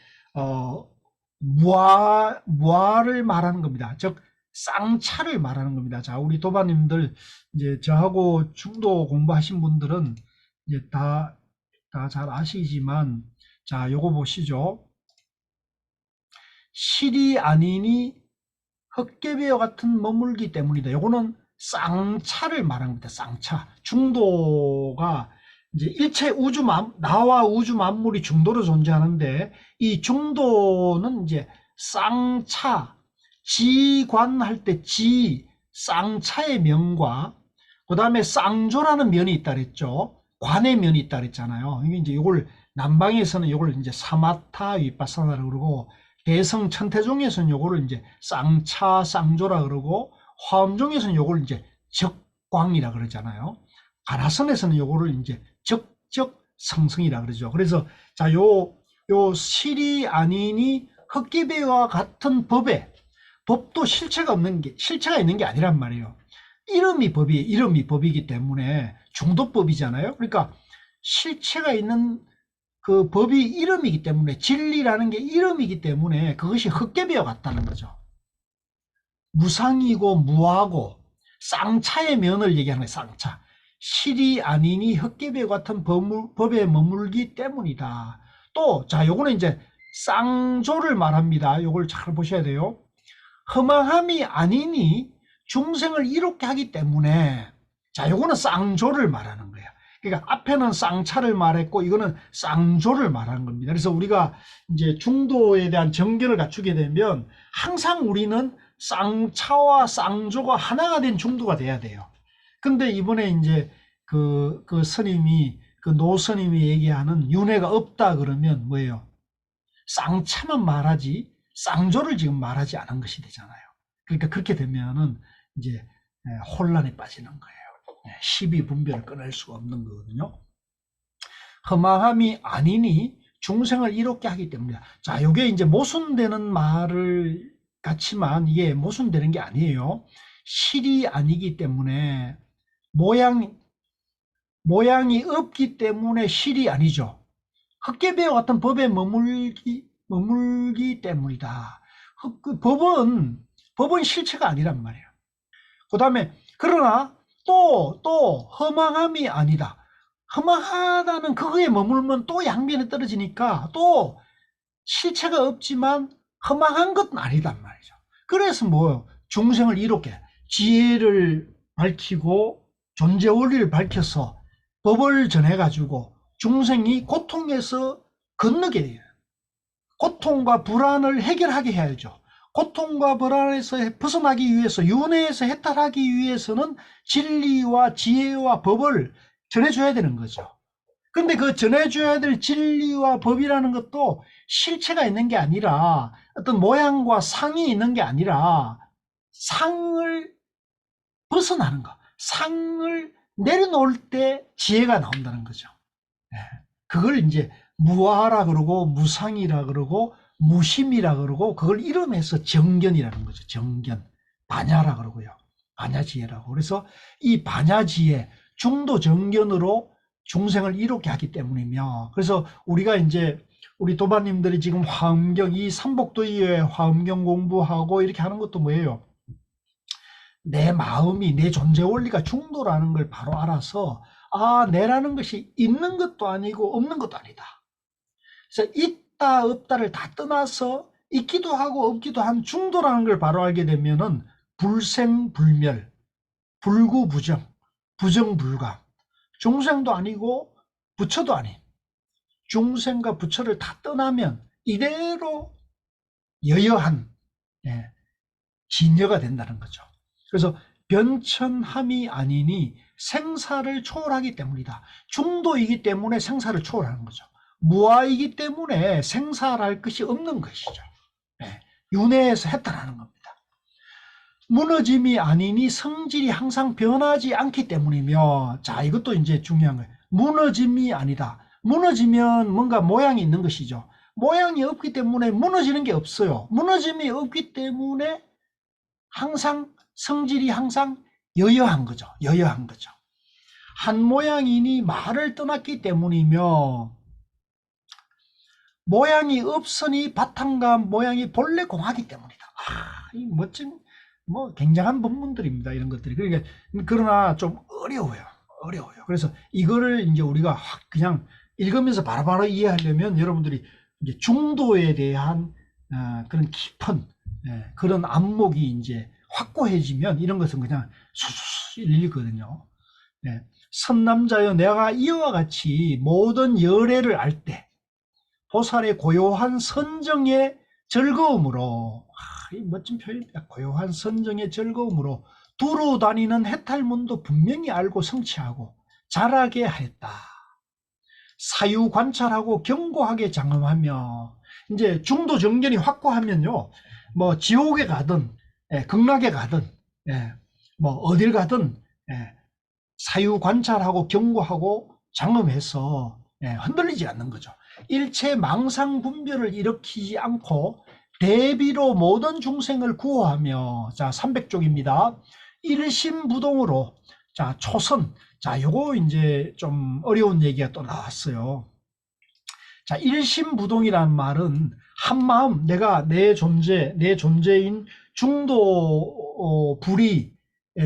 A: 무아를 말하는 겁니다. 즉 쌍차를 말하는 겁니다. 자 우리 도반님들, 이제 저하고 중도 공부하신 분들은 이제 다 잘 아시지만, 자 요거 보시죠. 실이 아니니 헛개비와 같은 머물기 때문이다. 요거는 쌍차를 말합니다. 쌍차. 중도가 이제 일체 나와 우주 만물이 중도로 존재하는데, 이 중도는 이제 쌍차, 지관할 때 쌍차의 면과, 그 다음에 쌍조라는 면이 있다 그랬죠. 관의 면이 있다 그랬잖아요. 이게 이제 요걸 남방에서는 요걸 이제 사마타 위파사나라고 그러고, 대성 천태종에서는 요거를 이제 쌍차, 쌍조라 그러고, 화엄종에서는 요걸 이제 적광이라 그러잖아요. 가나선에서는 요거를 이제 적적 성성이라 그러죠. 그래서 자, 요 실이 아니니 헛개비와 같은 법도 실체가 있는 게 아니란 말이에요. 이름이 법이기 때문에 중도법이잖아요. 그러니까 실체가 있는 그 법이 이름이기 때문에, 진리라는 게 이름이기 때문에 그것이 헛개비와 같다는 거죠. 무상이고 무하고 쌍차의 면을 얘기하는 거예요. 쌍차. 실이 아니니 헛개비와 같은 법에 머물기 때문이다. 또, 자, 요거는 이제 쌍조를 말합니다. 요걸 잘 보셔야 돼요. 허망함이 아니니 중생을 이롭게 하기 때문에, 자, 요거는 쌍조를 말하는 거예요. 그러니까 앞에는 쌍차를 말했고 이거는 쌍조를 말하는 겁니다. 그래서 우리가 이제 중도에 대한 정견을 갖추게 되면 항상 우리는 쌍차와 쌍조가 하나가 된 중도가 돼야 돼요. 근데 이번에 이제 그 스님이, 그 노스님이 얘기하는 윤회가 없다 그러면 뭐예요? 쌍차만 말하지 쌍조를 지금 말하지 않은 것이 되잖아요. 그러니까 그렇게 되면은 이제 혼란에 빠지는 거예요. 시비 분별을 끊을 수가 없는 거거든요. 허망함이 아니니 중생을 이롭게 하기 때문이다. 자, 요게 이제 모순되는 말을 같지만 이게 모순되는 게 아니에요. 실이 아니기 때문에, 모양이 없기 때문에 실이 아니죠. 헛개비와 같은 법에 머물기 때문이다. 법은 실체가 아니란 말이에요. 그 다음에 그러나 또 허망함이 아니다. 허망하다는 그거에 머물면 또 양면에 떨어지니까 또 실체가 없지만 허망한 것은 아니단 말이죠. 그래서 뭐 중생을 이롭게 지혜를 밝히고 존재 원리를 밝혀서 법을 전해가지고 중생이 고통에서 건너게 돼요. 고통과 불안을 해결하게 해야죠. 고통과 불안에서 벗어나기 위해서, 윤회에서 해탈하기 위해서는 진리와 지혜와 법을 전해줘야 되는 거죠. 근데 그 전해줘야 될 진리와 법이라는 것도 실체가 있는 게 아니라, 어떤 모양과 상이 있는 게 아니라, 상을 벗어나는 거, 상을 내려놓을 때 지혜가 나온다는 거죠. 그걸 이제 무아라 그러고, 무상이라 그러고, 무심이라 그러고, 그걸 이름해서 정견이라는 거죠. 정견. 반야라 그러고요. 반야지혜라고. 그래서 이 반야지혜, 중도 정견으로 중생을 이롭게 하기 때문이며, 그래서 우리가 이제 우리 도반님들이 지금 화엄경, 이 삼복도의회 화엄경 공부하고 이렇게 하는 것도 뭐예요? 내 마음이, 내 존재 원리가 중도라는 걸 바로 알아서, 아, 내라는 것이 있는 것도 아니고 없는 것도 아니다. 그래서 있다 없다를 다 떠나서 있기도 하고 없기도 한 중도라는 걸 바로 알게 되면은 불생불멸, 불구부정, 부정불감, 중생도 아니고 부처도 아닌, 중생과 부처를 다 떠나면 이대로 여여한 진여가 된다는 거죠. 그래서 변천함이 아니니 생사를 초월하기 때문이다. 중도이기 때문에 생사를 초월하는 거죠. 무아이기 때문에 생사할 것이 없는 것이죠. 윤회에서 해탈하는 겁니다. 무너짐이 아니니 성질이 항상 변하지 않기 때문이며, 자, 이것도 이제 중요한 거예요. 무너짐이 아니다. 무너지면 뭔가 모양이 있는 것이죠. 모양이 없기 때문에 무너지는 게 없어요. 무너짐이 없기 때문에 항상 성질이 항상 여여한 거죠. 여여한 거죠. 한 모양이니 말을 떠났기 때문이며, 모양이 없으니 바탕과 모양이 본래 공하기 때문이다. 아, 이 멋진, 뭐 굉장한 본문들입니다. 이런 것들이. 그러니까 그러나 좀 어려워요. 어려워요. 그래서 이거를 이제 우리가 그냥 읽으면서 바로바로 이해하려면 여러분들이 이제 중도에 대한 그런 깊은 그런 안목이 이제 확고해지면 이런 것은 그냥 수수 읽거든요. 선남자여, 내가 이와 같이 모든 열애를 알 때 보살의 고요한 선정의 즐거움으로, 이 멋진 표현입니다. 고요한 선정의 즐거움으로 두루 다니는 해탈문도 분명히 알고 성취하고 자라게 하였다. 사유 관찰하고 견고하게 장엄하며, 이제 중도 정견이 확고하면요, 뭐 지옥에 가든 극락에 가든 뭐 어딜 가든 사유 관찰하고 견고하고 장엄해서 흔들리지 않는 거죠. 일체 망상 분별을 일으키지 않고 대비로 모든 중생을 구호하며, 자, 300쪽입니다. 일심부동으로, 자, 초선, 자, 요거 이제 좀 어려운 얘기가 또 나왔어요. 자, 일심부동이라는 말은 한마음, 내가 내 존재, 내 존재인 중도 불이,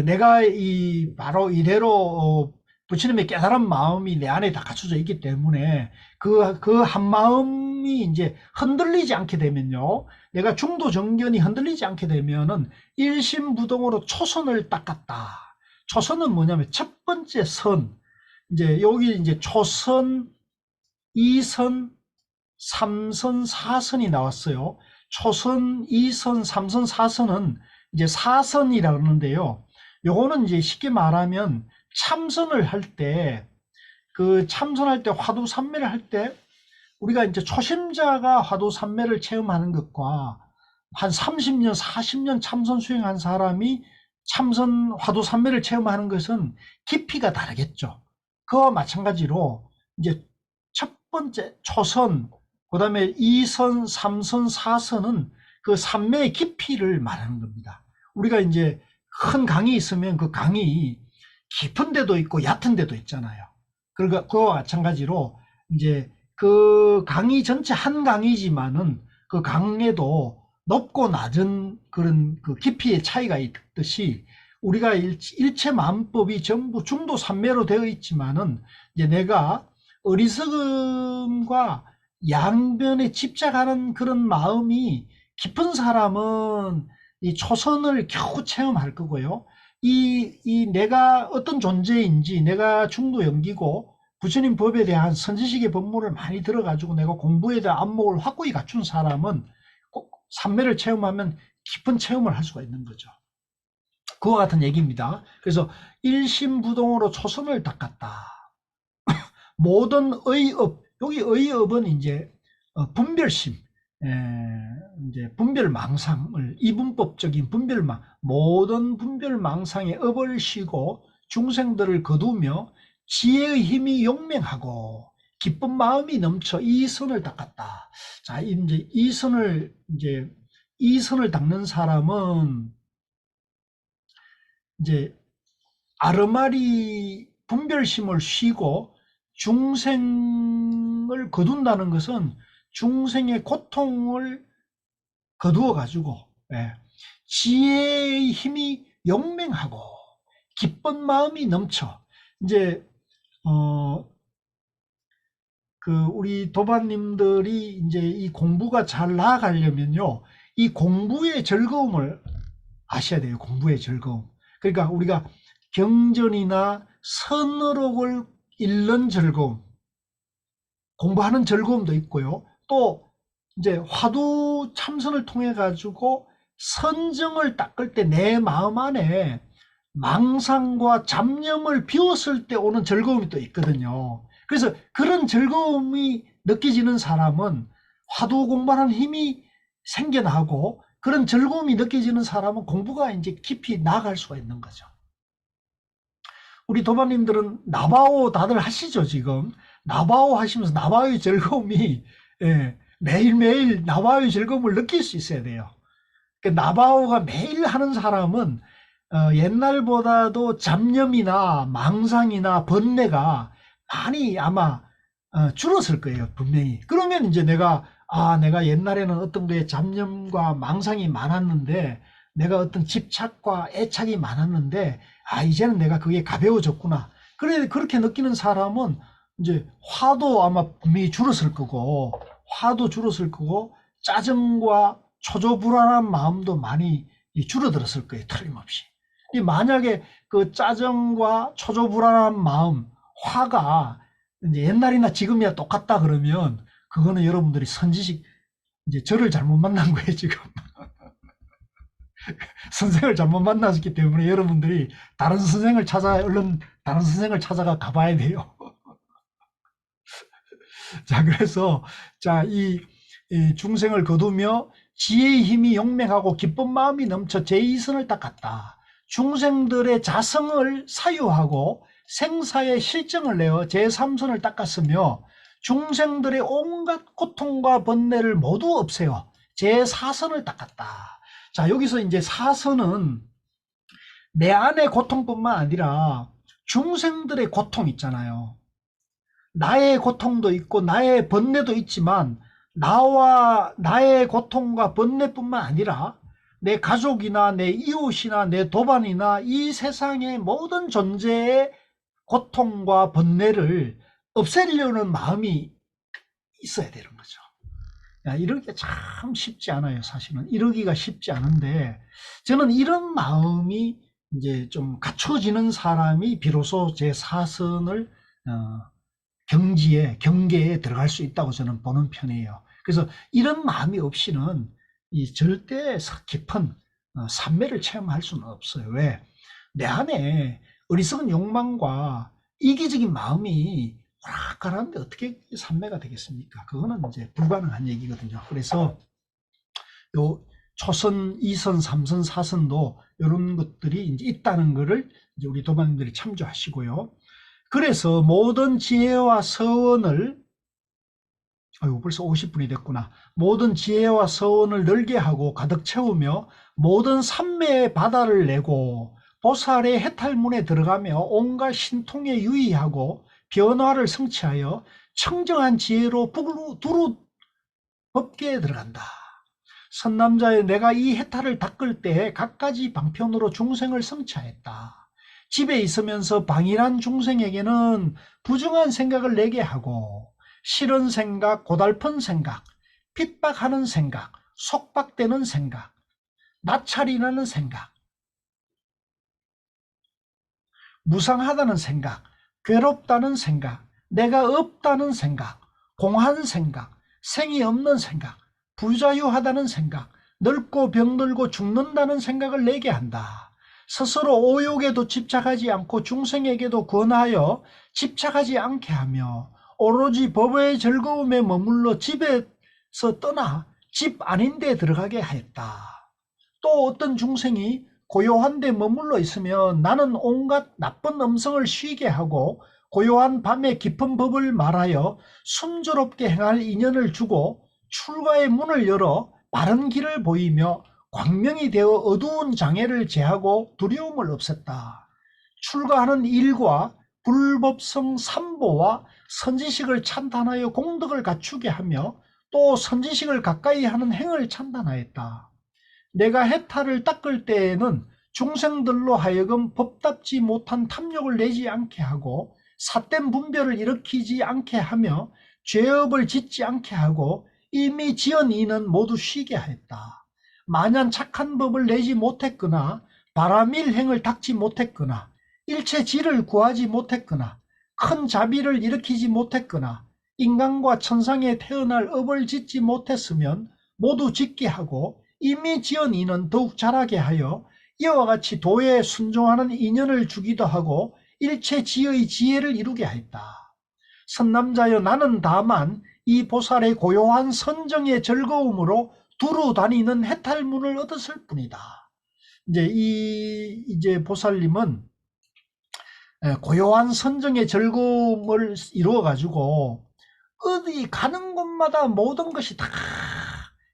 A: 내가 이 바로 이대로 부처님의 깨달은 마음이 내 안에 다 갖춰져 있기 때문에 그 한마음이 이제 흔들리지 않게 되면요, 내가 중도 정견이 흔들리지 않게 되면은 일심부동으로 초선을 닦았다. 초선은 뭐냐면 첫 번째 선, 이제 여기 이제 초선, 2선, 3선, 4선이 나왔어요. 초선, 2선, 3선, 4선은 이제 4선이라 그러는데요. 요거는 이제 쉽게 말하면 참선을 할 때, 그 참선할 때 화두산매를 할 때 우리가 이제 초심자가 화두산매를 체험하는 것과 한 30년, 40년 참선 수행한 사람이 참선 화두산매를 체험하는 것은 깊이가 다르겠죠. 그와 마찬가지로 이제 첫 번째 초선, 그 다음에 2선, 3선, 4선은 그 산매의 깊이를 말하는 겁니다. 우리가 이제 큰 강이 있으면 그 강이 깊은 데도 있고 얕은 데도 있잖아요. 그러니까 그와 마찬가지로 이제 그 강이 전체 한 강이지만은 그 강에도 높고 낮은 그런 그 깊이의 차이가 있듯이, 우리가 일체 만법이 전부 중도 삼매로 되어 있지만은 이제 내가 어리석음과 양변에 집착하는 그런 마음이 깊은 사람은 이 초선을 겨우 체험할 거고요. 이 내가 어떤 존재인지, 내가 중도 연기고 부처님 법에 대한 선지식의 법문을 많이 들어가지고 내가 공부에 대한 안목을 확고히 갖춘 사람은 꼭 삼매를 체험하면 깊은 체험을 할 수가 있는 거죠. 그와 같은 얘기입니다. 그래서 일심부동으로 초선을 닦았다. 모든 의업, 여기 의업은 이제 분별심, 이제 분별망상을 이분법적인 분별망, 모든 분별망상의 업을 쉬고 중생들을 거두며 지혜의 힘이 용맹하고 기쁜 마음이 넘쳐 이 선을 닦았다. 자, 이제 이 선을 닦는 사람은 이제 아르마리 분별심을 쉬고 중생을 거둔다는 것은 중생의 고통을 거두어 가지고 지혜의 힘이 용맹하고 기쁜 마음이 넘쳐 이제 우리 도반님들이 이제 이 공부가 잘 나아가려면요, 이 공부의 즐거움을 아셔야 돼요. 공부의 즐거움. 그러니까 우리가 경전이나 선어록을 읽는 즐거움, 공부하는 즐거움도 있고요. 또 이제 화두 참선을 통해 가지고 선정을 닦을 때 내 마음 안에 망상과 잡념을 비웠을 때 오는 즐거움이 또 있거든요. 그래서 그런 즐거움이 느껴지는 사람은 화두 공부하는 힘이 생겨나고, 그런 즐거움이 느껴지는 사람은 공부가 이제 깊이 나아갈 수가 있는 거죠. 우리 도반님들은 나바오 다들 하시죠, 지금. 나바오 하시면서 나바오의 즐거움이, 매일매일 나바오의 즐거움을 느낄 수 있어야 돼요. 나바오가 매일 하는 사람은 옛날보다도 잡념이나 망상이나 번뇌가 많이 아마 줄었을 거예요, 분명히. 그러면 이제 내가 옛날에는 어떤 거에 잡념과 망상이 많았는데, 내가 어떤 집착과 애착이 많았는데, 이제는 내가 그게 가벼워졌구나. 그렇게 느끼는 사람은 이제 화도 아마 분명히 줄었을 거고, 짜증과 초조불안한 마음도 많이 줄어들었을 거예요, 틀림없이. 만약에 그 짜증과 초조불안한 마음, 화가 이제 옛날이나 지금이야 똑같다 그러면, 그거는 여러분들이 선지식, 이제 저를 잘못 만난 거예요, 지금. 선생을 잘못 만났기 때문에 여러분들이 얼른 다른 선생을 찾아가 가봐야 돼요. 자, 그래서, 이 중생을 거두며 지혜의 힘이 용맹하고 기쁜 마음이 넘쳐 제2선을 닦았다. 중생들의 자성을 사유하고 생사의 실정을 내어 제3선을 닦았으며, 중생들의 온갖 고통과 번뇌를 모두 없애어 제4선을 닦았다. 자, 여기서 이제 사선은 내 안의 고통뿐만 아니라 중생들의 고통 있잖아요. 나의 고통도 있고 나의 번뇌도 있지만, 나와 나의 고통과 번뇌뿐만 아니라 내 가족이나 내 이웃이나 내 도반이나 이 세상의 모든 존재의 고통과 번뇌를 없애려는 마음이 있어야 되는 거죠. 이러기가 참 쉽지 않아요. 사실은 이러기가 쉽지 않은데, 저는 이런 마음이 이제 좀 갖춰지는 사람이 비로소 제 사선을 경계에 들어갈 수 있다고 저는 보는 편이에요. 그래서 이런 마음이 없이는 절대 깊은 삼매를 체험할 수는 없어요. 왜? 내 안에 어리석은 욕망과 이기적인 마음이 오락가락한데 어떻게 삼매가 되겠습니까? 그거는 이제 불가능한 얘기거든요. 그래서 요 초선, 2선, 3선, 4선도 이런 것들이 이제 있다는 것을 이제 우리 도반님들이 참조하시고요. 그래서 모든 지혜와 서원을, 벌써 50분이 됐구나. 모든 지혜와 서원을 넓게 하고 가득 채우며 모든 삼매의 바다를 내고 보살의 해탈문에 들어가며 온갖 신통에 유의하고 변화를 성취하여 청정한 지혜로 두루 법계에 들어간다. 선남자의 내가 이 해탈을 닦을 때 갖가지 방편으로 중생을 성취하였다. 집에 있으면서 방일한 중생에게는 부정한 생각을 내게 하고, 싫은 생각, 고달픈 생각, 핍박하는 생각, 속박되는 생각, 나찰이라는 생각, 무상하다는 생각, 괴롭다는 생각, 내가 없다는 생각, 공한 생각, 생이 없는 생각, 부자유하다는 생각, 늙고 병들고 죽는다는 생각을 내게 한다. 스스로 오욕에도 집착하지 않고 중생에게도 권하여 집착하지 않게 하며 오로지 법의 즐거움에 머물러 집에서 떠나 집 아닌 데 들어가게 하였다. 또 어떤 중생이 고요한 데 머물러 있으면 나는 온갖 나쁜 음성을 쉬게 하고 고요한 밤에 깊은 법을 말하여 순조롭게 행할 인연을 주고 출가의 문을 열어 바른 길을 보이며 광명이 되어 어두운 장애를 제하고 두려움을 없앴다. 출가하는 일과 불법성 삼보와 선지식을 찬탄하여 공덕을 갖추게 하며 또 선지식을 가까이 하는 행을 찬탄하였다. 내가 해탈을 닦을 때에는 중생들로 하여금 법답지 못한 탐욕을 내지 않게 하고 삿된 분별을 일으키지 않게 하며 죄업을 짓지 않게 하고 이미 지은 이는 모두 쉬게 하였다. 만약 착한 법을 내지 못했거나 바라밀 행을 닦지 못했거나 일체 지를 구하지 못했거나 큰 자비를 일으키지 못했거나 인간과 천상에 태어날 업을 짓지 못했으면 모두 짓게 하고 이미 지은 이는 더욱 자라게 하여 이와 같이 도에 순종하는 인연을 주기도 하고 일체 지의 지혜를 이루게 하였다. 선남자여, 나는 다만 이 보살의 고요한 선정의 즐거움으로 두루 다니는 해탈문을 얻었을 뿐이다. 이제 보살님은 고요한 선정의 즐거움을 이루어 가지고 어디 가는 곳마다 모든 것이 다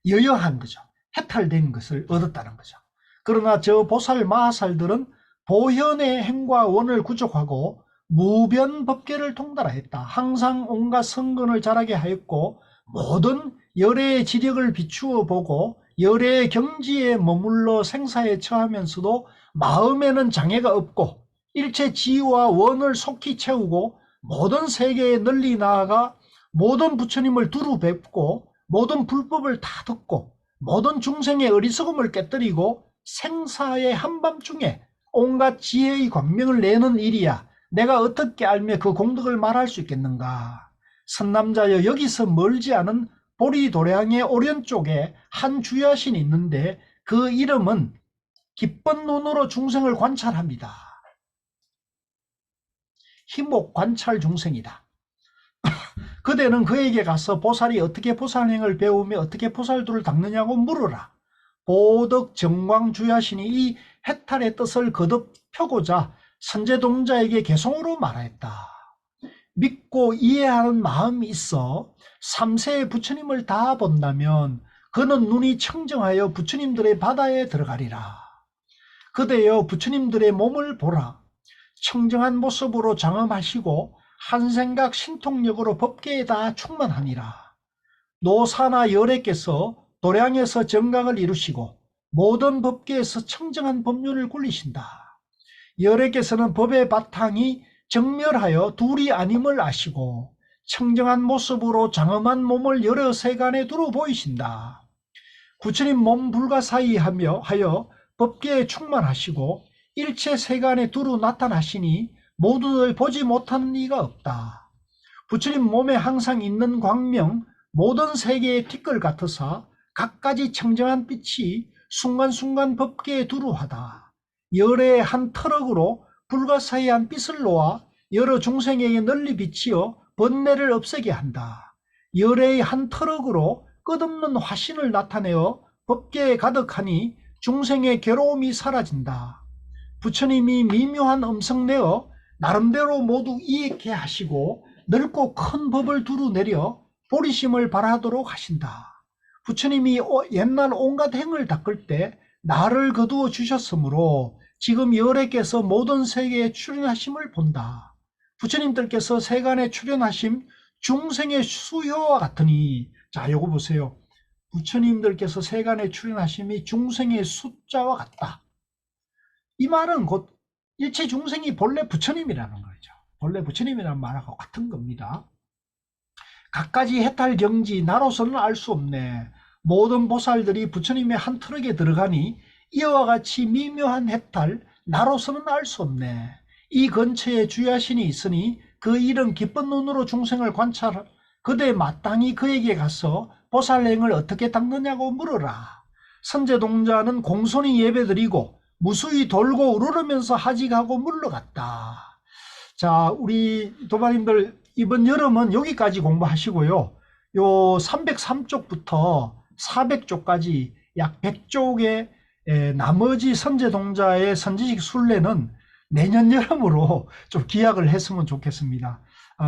A: 여여한 거죠. 해탈된 것을 얻었다는 거죠. 그러나 저 보살 마하살들은 보현의 행과 원을 구족하고 무변법계를 통달하였다. 항상 온갖 성근을 자라게 하였고 모든 열애의 지력을 비추어 보고 열애의 경지에 머물러 생사에 처하면서도 마음에는 장애가 없고 일체 지와 원을 속히 채우고 모든 세계에 널리 나아가 모든 부처님을 두루 뵙고 모든 불법을 다 듣고 모든 중생의 어리석음을 깨뜨리고 생사의 한밤중에 온갖 지혜의 광명을 내는 일이야. 내가 어떻게 알며 그 공덕을 말할 수 있겠는가. 선남자여, 여기서 멀지 않은 보리도량의 오른쪽에 한 주야신이 있는데 그 이름은 기쁜 눈으로 중생을 관찰합니다. 희목 관찰 중생이다. 그대는 그에게 가서 보살이 어떻게 보살행을 배우며 어떻게 보살도를 닦느냐고 물으라. 보덕 정광 주야신이 이 해탈의 뜻을 거듭 펴고자 선제동자에게 개송으로 말하였다. 믿고 이해하는 마음이 있어 3세의 부처님을 다 본다면 그는 눈이 청정하여 부처님들의 바다에 들어가리라. 그대여, 부처님들의 몸을 보라. 청정한 모습으로 장엄하시고 한생각 신통력으로 법계에 다 충만하니라. 노사나 열애께서 도량에서 정각을 이루시고 모든 법계에서 청정한 법륜을 굴리신다. 열애께서는 법의 바탕이 정멸하여 둘이 아님을 아시고 청정한 모습으로 장엄한 몸을 여러 세간에 두루 보이신다. 부처님 몸 불가사의 하여 법계에 충만하시고 일체 세간에 두루 나타나시니 모두들 보지 못하는 이가 없다. 부처님 몸에 항상 있는 광명, 모든 세계의 티끌 같으사 갖가지 청정한 빛이 순간순간 법계에 두루하다. 열의 한 터럭으로 불가사의한 빛을 놓아 여러 중생에게 널리 비치어 번뇌를 없애게 한다. 열의 한 터럭으로 끝없는 화신을 나타내어 법계에 가득하니 중생의 괴로움이 사라진다. 부처님이 미묘한 음성 내어 나름대로 모두 이익해 하시고 넓고 큰 법을 두루 내려 보리심을 발하도록 하신다. 부처님이 옛날 온갖 행을 닦을 때 나를 거두어 주셨으므로 지금 열애께서 모든 세계에 출현하심을 본다. 부처님들께서 세간에 출현하심 중생의 수효와 같으니, 자, 요거 보세요. 부처님들께서 세간에 출현하심이 중생의 숫자와 같다. 이 말은 곧 일체 중생이 본래 부처님이라는 거죠. 본래 부처님이라는 말하고 같은 겁니다. 갖가지 해탈 경지, 나로서는 알 수 없네. 모든 보살들이 부처님의 한 트럭에 들어가니 이와 같이 미묘한 해탈, 나로서는 알 수 없네. 이 근처에 주야신이 있으니 그 일은 기쁜 눈으로 중생을 관찰, 그대 마땅히 그에게 가서 보살행을 어떻게 닦느냐고 물어라. 선제동자는 공손히 예배드리고 무수히 돌고 우르르면서 하직하고 물러갔다. 자, 우리 도반님들 이번 여름은 여기까지 공부하시고요. 요 303쪽부터 400쪽까지 약 100쪽의 나머지 선제동자의 선지식 순례는 내년 여름으로 좀 기약을 했으면 좋겠습니다.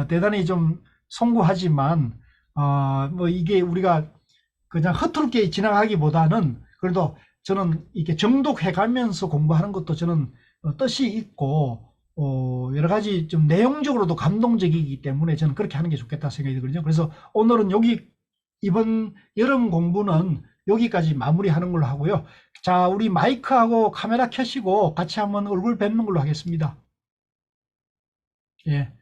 A: 대단히 좀 송구하지만 뭐 이게 우리가 그냥 허투루게 지나가기보다는 그래도 저는 이렇게 정독해 가면서 공부하는 것도 저는 뜻이 있고 여러 가지 좀 내용적으로도 감동적이기 때문에 저는 그렇게 하는 게 좋겠다 생각이 들거든요. 그래서 오늘은 여기 이번 여름 공부는 여기까지 마무리하는 걸로 하고요. 자, 우리 마이크하고 카메라 켜시고 같이 한번 얼굴 뵙는 걸로 하겠습니다. 예.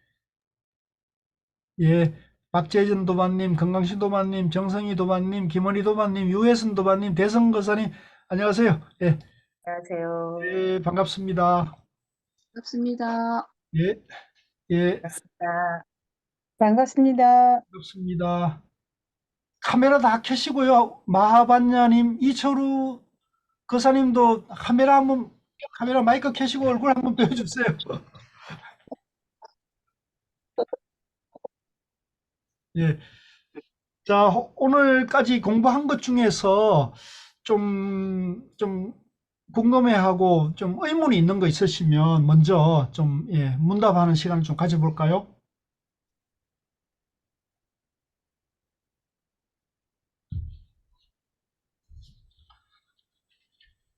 A: 예. 박재진 도반님, 건강신 도반님, 정성희 도반님, 김원희 도반님, 유혜선 도반님, 대성 거사님, 안녕하세요. 예.
B: 안녕하세요.
A: 예, 반갑습니다.
C: 반갑습니다.
A: 예, 예,
B: 반갑습니다. 반갑습니다.
A: 반갑습니다. 카메라 다 켜시고요. 마하반야님, 이철우 거사님도 카메라 마이크 켜시고 얼굴 한번 보여주세요. 예. 자, 오늘까지 공부한 것 중에서 좀 궁금해하고 좀 의문이 있는 거 있으시면 먼저 좀, 예, 문답하는 시간을 좀 가져볼까요?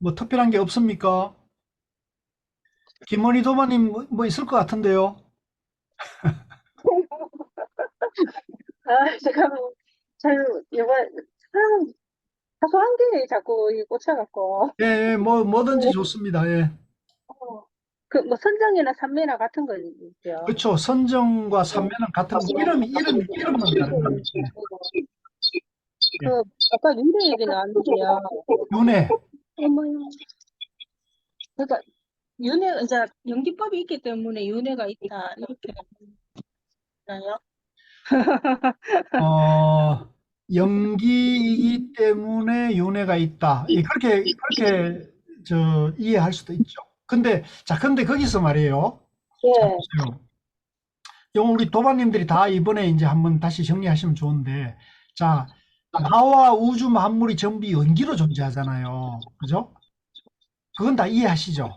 A: 뭐 특별한 게 없습니까? 김원희 도마님 뭐 있을 것 같은데요?
B: 제가 이번 사소한 게 자꾸 꽂혀갖고,
A: 예, 예, 뭐든지 좋습니다. 예.
B: 뭐 선정이나 산매나 같은 거 있죠.
A: 그렇죠. 선정과 산매는 같은 거. 이름만 다른 거지.
B: 아까 윤회 얘기 나왔는데요.
A: 윤회.
B: 그러니까 윤회, 이제 연기법이 있기 때문에 윤회가 있다 이렇게 나요.
A: 연기이기 때문에 윤회가 있다. 그렇게 이해할 수도 있죠. 근데 거기서 말이에요. 자,
B: 예.
A: 보세요. 우리 도반님들이 다 이번에 이제 한번 다시 정리하시면 좋은데, 자, 나와 우주 만물이 전부 연기로 존재하잖아요. 그죠? 그건 다 이해하시죠?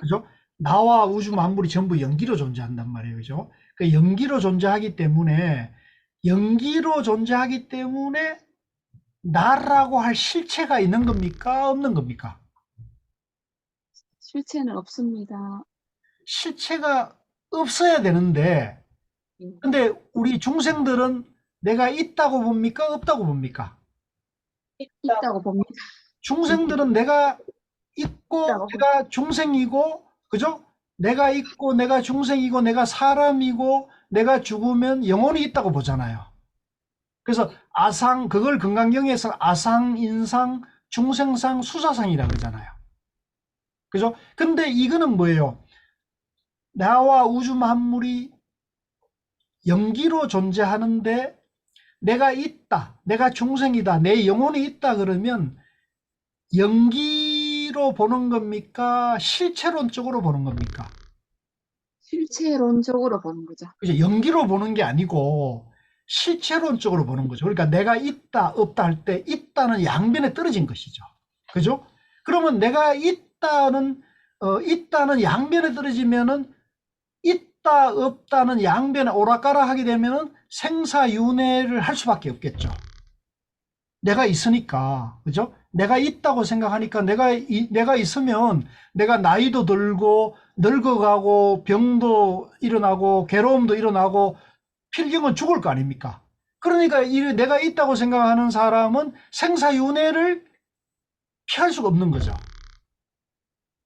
A: 그죠? 나와 우주 만물이 전부 연기로 존재한단 말이에요. 그죠? 그 연기로 존재하기 때문에 나라고 할 실체가 있는 겁니까? 없는 겁니까?
C: 실체는 없습니다.
A: 실체가 없어야 되는데, 근데 우리 중생들은 내가 있다고 봅니까? 없다고 봅니까?
C: 있다고 봅니다.
A: 중생들은 내가 있고,
C: 있다고
A: 내가 중생이고, 그죠? 내가 있고, 내가 중생이고, 내가 사람이고, 내가 죽으면 영혼이 있다고 보잖아요. 그래서 그걸 금강경에서 아상, 인상, 중생상, 수사상이라고 그러잖아요. 그죠? 근데 이거는 뭐예요? 나와 우주 만물이 연기로 존재하는데 내가 있다, 내가 중생이다, 내 영혼이 있다 그러면 연기로 보는 겁니까? 실체론적으로 보는 겁니까?
C: 실체론적으로 보는 거죠.
A: 그죠? 연기로 보는 게 아니고 실체론적으로 보는 거죠. 그러니까 내가 있다, 없다 할 때 있다는 양변에 떨어진 것이죠. 그죠? 그러면 내가 있다는 양변에 떨어지면은 있다, 없다는 양변에 오락가락 하게 되면은 생사윤회를 할 수밖에 없겠죠. 내가 있으니까, 그죠? 내가 있다고 생각하니까 내가 있으면 내가 나이도 들고 늙어가고 병도 일어나고 괴로움도 일어나고 필경은 죽을 거 아닙니까? 그러니까 내가 있다고 생각하는 사람은 생사윤회를 피할 수가 없는 거죠.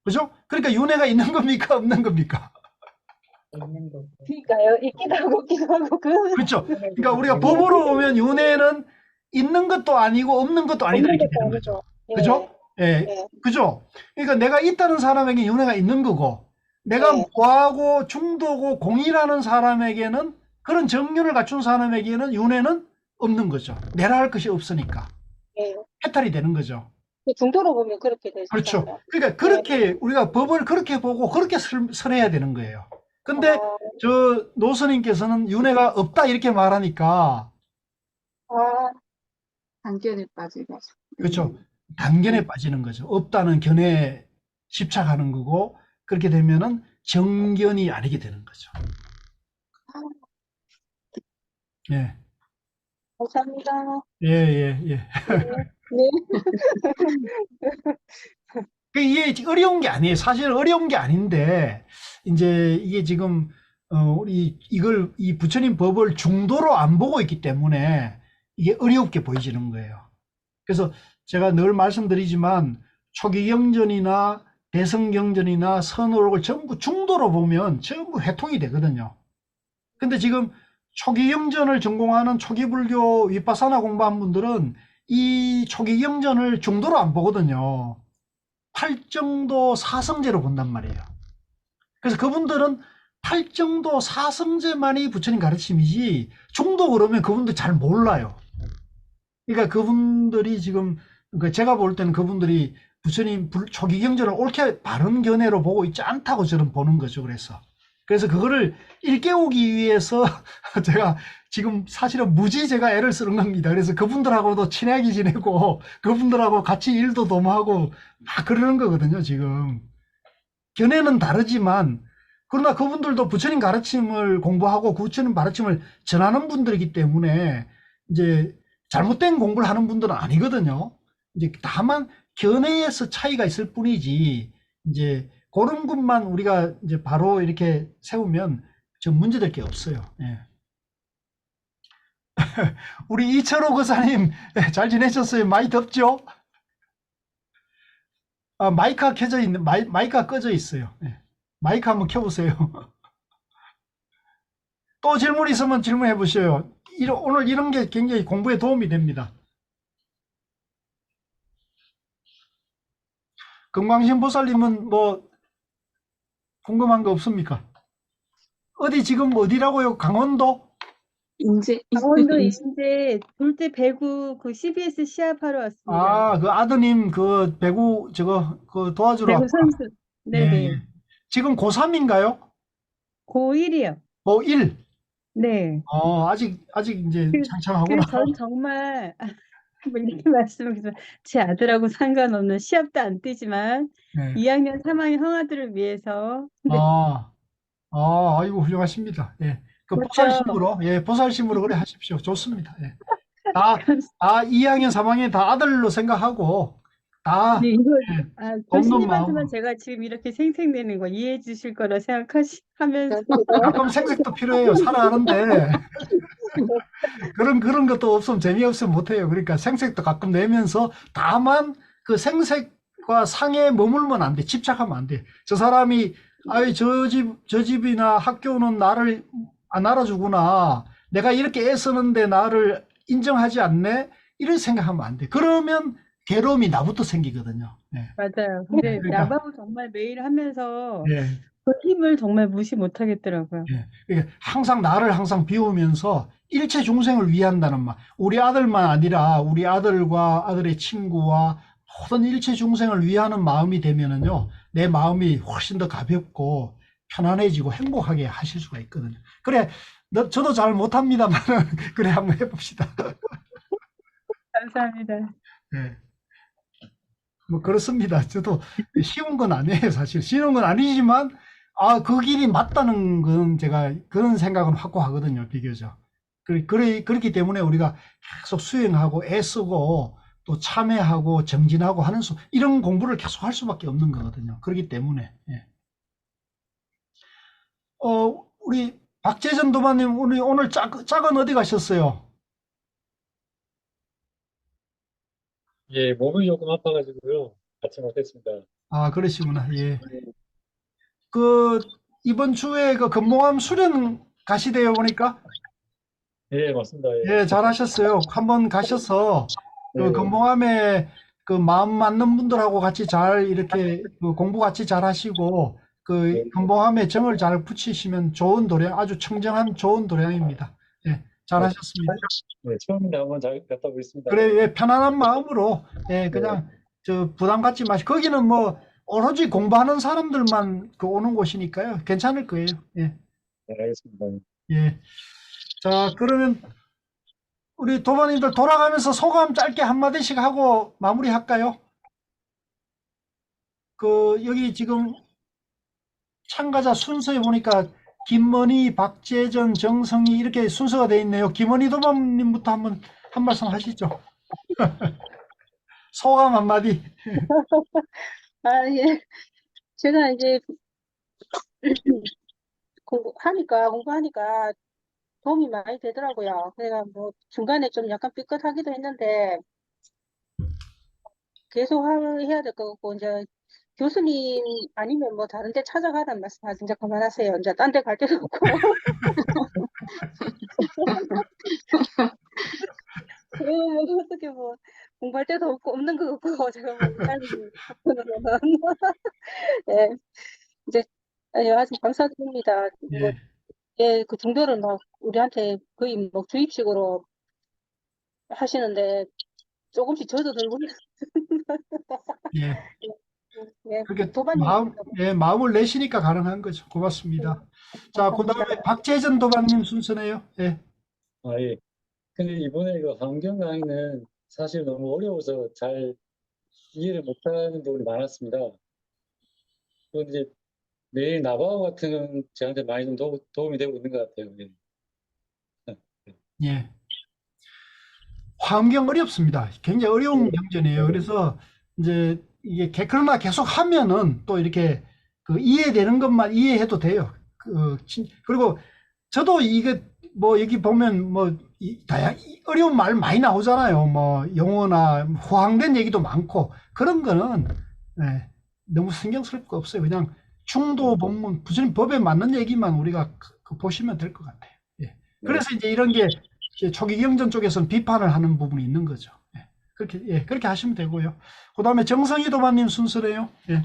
A: 그죠? 그러니까 윤회가 있는 겁니까? 없는 겁니까?
B: 있는 거고. 그러니까요. 있기도 하고 없기도 하고.
A: 그렇죠. 그러니까 우리가 법으로 보면 윤회는 있는 것도 아니고 없는 것도 아니다 이렇게 되는 거죠. 그죠? 예. 그죠? 그러니까 내가 있다는 사람에게 윤회가 있는 거고, 내가
B: 네.
A: 무하고 중도고 공이라는 사람에게는, 그런 정륜을 갖춘 사람에게는 윤회는 없는 거죠. 내라 할 것이 없으니까.
B: 네.
A: 해탈이 되는 거죠.
B: 중도로 보면 그렇게
A: 그렇죠.
B: 되잖아요.
A: 그러니까 그렇게 우리가 법을 그렇게 보고 그렇게 설해야 되는 거예요. 근데
B: 아,
A: 저 노스님께서는 윤회가 없다 이렇게 말하니까,
B: 아,
C: 단견에 빠지고.
A: 그렇죠. 단견에 빠지는 거죠. 없다는 견해에 집착하는 거고, 그렇게 되면은 정견이 아니게 되는 거죠. 예,
B: 감사합니다.
A: 예, 예, 예.
B: 네.
A: 이게 어려운 게 아니에요. 사실 어려운 게 아닌데, 이제 이게 지금, 우리 이 부처님 법을 중도로 안 보고 있기 때문에 이게 어렵게 보이지는 거예요. 그래서 제가 늘 말씀드리지만, 초기경전이나 대성경전이나 선어록을 전부 중도로 보면 전부 회통이 되거든요. 근데 지금 초기경전을 전공하는 초기불교 윗바사나 공부한 분들은 이 초기경전을 중도로 안 보거든요. 팔정도 사성제로 본단 말이에요. 그래서 그분들은 팔정도 사성제만이 부처님 가르침이지, 중도 그러면 그분들 잘 몰라요. 그러니까 그분들이 지금, 그러니까 제가 볼 때는 그분들이 부처님 초기경전을 옳게 바른 견해로 보고 있지 않다고 저는 보는 거죠. 그래서 그거를 일깨우기 위해서 제가 지금 사실은 무지 제가 애를 쓰는 겁니다. 그래서 그분들하고도 친하게 지내고 그분들하고 같이 일도 도모하고 막 그러는 거거든요, 지금. 견해는 다르지만, 그러나 그분들도 부처님 가르침을 공부하고 부처님 가르침을 전하는 분들이기 때문에 이제 잘못된 공부를 하는 분들은 아니거든요. 이제 다만 견해에서 차이가 있을 뿐이지, 이제 그런 것만 우리가 이제 바로 이렇게 세우면 좀 문제될 게 없어요. 예. 우리 이철호 거사님 잘 지내셨어요? 많이 덥죠? 아, 마이크가 켜져 있는, 마이크가 꺼져 있어요. 예. 마이크 한번 켜보세요. 또 질문 있으면 질문해 보셔요. 오늘 이런 게 굉장히 공부에 도움이 됩니다. 금광신 보살님은 뭐 궁금한 거 없습니까? 어디 지금 어디라고요? 강원도?
D: 강원도 인제 돌대 배구 그 CBS 시합하러 왔습니다.
A: 아, 그 아드님 그 배구 저거 그 도와주러
D: 배구
A: 왔구나.
D: 선수.
A: 예,
D: 네네.
A: 예. 지금 고3인가요?
D: 고1이요.
A: 고1?
D: 네.
A: 아직 이제
D: 그
A: 창창하구나.
D: 전 정말 뭐 이렇게 말씀드려서 제 아들하고 상관없는 시합도 안 뛰지만
A: 네.
D: 2학년, 3학년 형아들을 위해서 네.
A: 아이고, 훌륭하십니다. 예. 그
D: 그렇죠.
A: 보살심으로 그래 하십시오. 좋습니다. 예. 다 2학년, 3학년 다 아들로 생각하고, 다,
D: 네, 이거
A: 예, 돕는
D: 교수님한테만
A: 마음으로.
D: 제가 지금 이렇게 생색내는 거 이해해 주실 거라 하면서
A: 가끔 생색도 필요해요. 살아가는데. 그런 것도 없으면 재미없으면 못해요. 그러니까 생색도 가끔 내면서, 다만 그 생색과 상에 머물면 안 돼. 집착하면 안 돼. 저 사람이, 아이, 저 집이나 학교는 나를 안 알아주구나. 내가 이렇게 애쓰는데 나를 인정하지 않네. 이런 생각하면 안 돼. 그러면 괴로움이 나부터 생기거든요. 예.
D: 맞아요. 근데
A: 그러니까,
D: 야방을 정말 매일 하면서
A: 예.
D: 그 힘을 정말 무시 못 하겠더라고요.
A: 예. 그러니까 나를 항상 비우면서 일체 중생을 위한다는 말. 우리 아들만 아니라 우리 아들과 아들의 친구와 모든 일체 중생을 위하는 마음이 되면은요, 내 마음이 훨씬 더 가볍고 편안해지고 행복하게 하실 수가 있거든요. 그래, 저도 잘 못합니다만, 그래, 한번 해봅시다.
D: 감사합니다.
A: 예. 뭐, 그렇습니다. 저도 쉬운 건 아니에요, 사실. 쉬운 건 아니지만, 그 길이 맞다는 건 제가 그런 생각은 확고하거든요, 비교적. 그렇기 때문에 우리가 계속 수행하고 애쓰고 또 참회하고 정진하고 하는 이런 공부를 계속 할 수밖에 없는 거거든요. 그렇기 때문에. 예. 우리 박재전 도마님, 오늘 짝은 어디 가셨어요?
E: 예, 몸이 조금 아파가지고요. 같이 못했습니다.
A: 그러시구나. 예. 이번 주에 그 금봉암 수련 가시대요, 보니까?
E: 예, 맞습니다. 예.
A: 예, 잘하셨어요. 한번 가셔서 그
E: 예.
A: 건봉함에 그 마음 맞는 분들하고 같이 잘 이렇게 그 공부 같이 잘 하시고, 그 금보함에 정을 잘 붙이시면 좋은 도량, 아주 청정한 좋은 도량입니다. 예, 잘하셨습니다.
E: 네, 처음인데 한번 잘 갖다 보겠습니다.
A: 그래, 예, 편안한 마음으로, 예, 그냥, 부담 갖지 마시고, 거기는 뭐, 오로지 공부하는 사람들만 오는 곳이니까요. 괜찮을 거예요. 예,
E: 네, 알겠습니다.
A: 예. 자, 그러면, 우리 도반님들 돌아가면서 소감 짧게 한마디씩 하고 마무리할까요? 여기 지금 참가자 순서에 보니까, 김머니, 박재전, 정성희, 이렇게 순서가 되어 있네요. 김머니 도반님부터 한 말씀 하시죠. 소감 한마디.
B: 예. 제가 이제 공부하니까 도움이 많이 되더라고요. 그래가 뭐 중간에 좀 약간 삐끗하기도 했는데 계속 해야 될 것 같고, 이제 교수님 아니면 뭐 다른 데 찾아가라는 말씀 하지, 이제 그만하세요. 이제 딴 데 갈 데도 없고. 뭐 어떻게 뭐 공부할 데도 없고 없는 것 같고 제가 뭐 삶이 한편으로는 예, 이제 아주 감사드립니다. 뭐
A: 예,
B: 예, 그 정도를 막 우리한테 거의 뭐 주입식으로 하시는데 조금씩 저도 들고
A: 예.
B: 예,
A: 그렇게
B: 도반님
A: 예, 마음을 내시니까 가능한 거죠. 고맙습니다. 자, 그
B: 감사합니다.
A: 다음에 박재전 도반님 순서네요. 예,
E: 아, 예. 근데 이번에 이거 환경 강의는 사실 너무 어려워서 잘 이해를 못하는 부분이 많았습니다. 그런데 이제 매일 나바오 같은 건 저한테 많이 좀 도움이 되고 있는 것 같아요. 예.
A: 예. 환경 어렵습니다. 굉장히 어려운 경전이에요. 그래서 이제 그러나 계속 하면은 또 이렇게 이해되는 것만 이해해도 돼요. 그리고 저도 이게 뭐 여기 보면 뭐 어려운 말 많이 나오잖아요. 뭐 용어나 호황된 얘기도 많고 그런 거는 예, 너무 신경 쓸 거 없어요. 그냥 충도 본문 부처님 법에 맞는 얘기만 우리가 보시면 될 것 같아요. 예. 그래서 이제 이런 게 이제 초기 경전 쪽에서는 비판을 하는 부분이 있는 거죠. 그렇게 하시면 되고요. 그 다음에 정성희 도마님 순서래요. 예.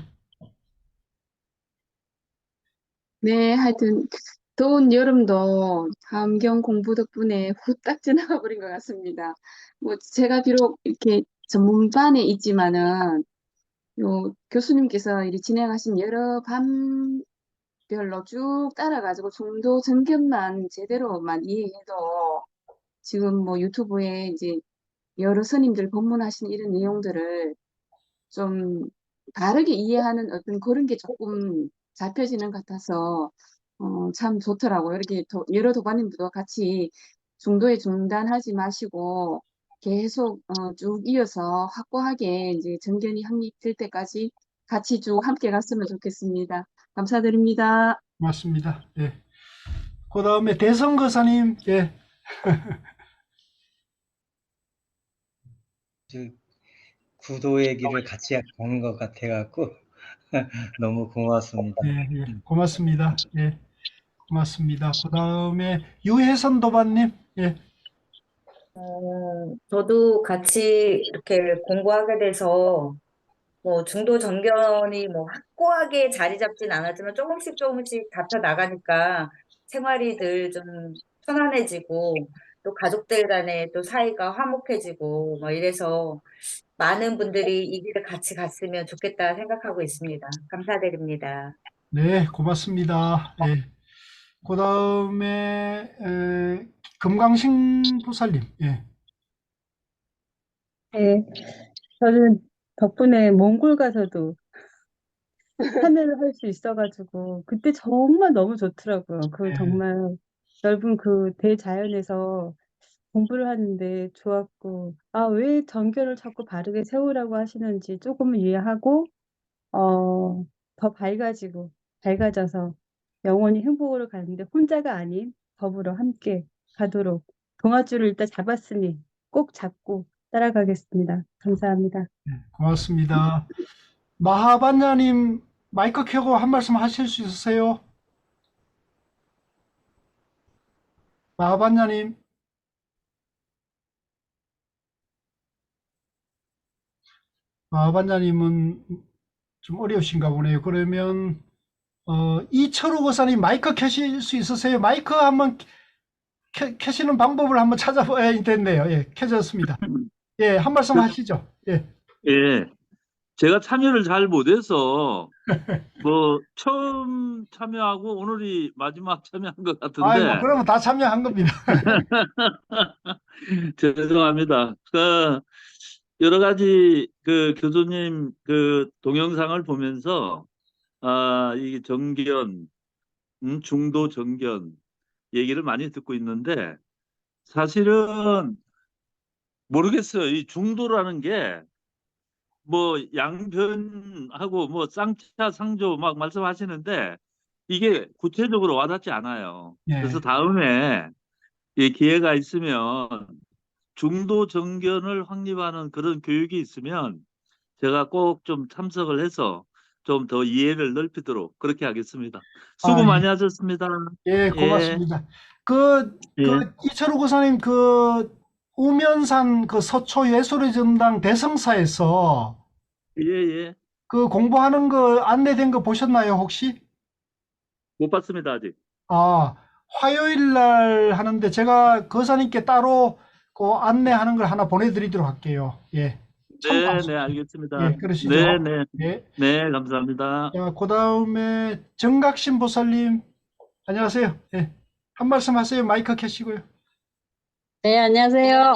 C: 네, 하여튼 더운 여름도 환경 공부 덕분에 후딱 지나가 버린 것 같습니다. 뭐 제가 비록 이렇게 전문반에 있지만은 요 교수님께서 이 진행하신 여러 반별로 쭉 따라가지고 중도 점검만 제대로만 이해해도 지금 뭐 유튜브에 이제 여러 스님들 법문하신 이런 내용들을 좀 다르게 이해하는 어떤 그런 게 조금 잡혀지는 것 같아서 참 좋더라고요. 이렇게 여러 도반님들도 같이 중도에 중단하지 마시고 계속 쭉 이어서 확고하게 이제 정견이 확립될 때까지 같이 쭉 함께 갔으면 좋겠습니다. 감사드립니다.
A: 맞습니다. 예. 그 다음에 대성거사님. 예.
F: 그 구도의 길을 같이 가는 것 같아갖고 너무 고맙습니다.
A: 예, 예. 고맙습니다. 예. 고맙습니다. 그 다음에 유혜선 도반님. 예.
G: 저도 같이 이렇게 공부하게 돼서 뭐 중도 정견이 뭐 확고하게 자리 잡진 않았지만 조금씩 조금씩 잡혀 나가니까 생활이 늘 좀 편안해지고 또 가족들 간에 또 사이가 화목해지고 뭐 이래서 많은 분들이 이 길을 같이 갔으면 좋겠다 생각하고 있습니다. 감사드립니다.
A: 네, 고맙습니다. 예. 그 다음에 금강신 부살님. 예.
D: 예, 저는 덕분에 몽골 가서도 참여를 할 수 있어가지고 그때 정말 너무 좋더라고요. 그
A: 예.
D: 정말 넓은 그 대자연에서 공부를 하는데 좋았고, 아, 왜 정결을 자꾸 바르게 세우라고 하시는지 조금은 이해하고, 더 밝아져서 영원히 행복으로 가는데 혼자가 아닌 더불어 함께 가도록 동아줄을 일단 잡았으니 꼭 잡고 따라가겠습니다. 감사합니다.
A: 고맙습니다. 마하반야님 마이크 켜고 한 말씀 하실 수 있으세요? 마하반야님. 마하반야님은 좀 어려우신가 보네요. 그러면 이철우 거사님 마이크 켜실 수 있으세요? 마이크 한번 켜시는 방법을 한번 찾아봐야 됐네요. 예, 켜졌습니다. 예, 한 말씀 하시죠. 예.
H: 예, 제가 참여를 잘 못해서 뭐 처음 참여하고 오늘이 마지막 참여한 것
A: 아이, 뭐,
H: 같은데
A: 그러면 다 참여한 겁니다.
H: 죄송합니다. 여러 가지 그 교수님 그 동영상을 보면서 이 정견, 중도 정견 얘기를 많이 듣고 있는데 사실은 모르겠어요. 이 중도라는 게 뭐 양변하고 뭐 쌍차 상조 막 말씀하시는데 이게 구체적으로 와닿지 않아요. 그래서
A: 예.
H: 다음에 이 기회가 있으면 중도 정견을 확립하는 그런 교육이 있으면 제가 꼭 좀 참석을 해서 좀 더 이해를 넓히도록 그렇게 하겠습니다. 수고
A: 아,
H: 많이 하셨습니다.
A: 예,
H: 예,
A: 고맙습니다.
H: 예,
A: 이철우 고사님, 우면산 서초 예술의 전당 대성사에서
H: 예, 예.
A: 공부하는 거 안내된 거 보셨나요, 혹시?
H: 못 봤습니다, 아직.
A: 아, 화요일 날 하는데 제가 거사님께 따로 안내하는 걸 하나 보내드리도록 할게요. 예.
H: 네,
A: 참고하시죠.
H: 네, 알겠습니다.
A: 예, 그러시죠.
H: 네, 네,
A: 예.
H: 네, 감사합니다.
A: 자, 그 다음에 정각신 보살님, 안녕하세요. 예. 한 말씀 하세요. 마이크 켜시고요.
I: 네, 안녕하세요.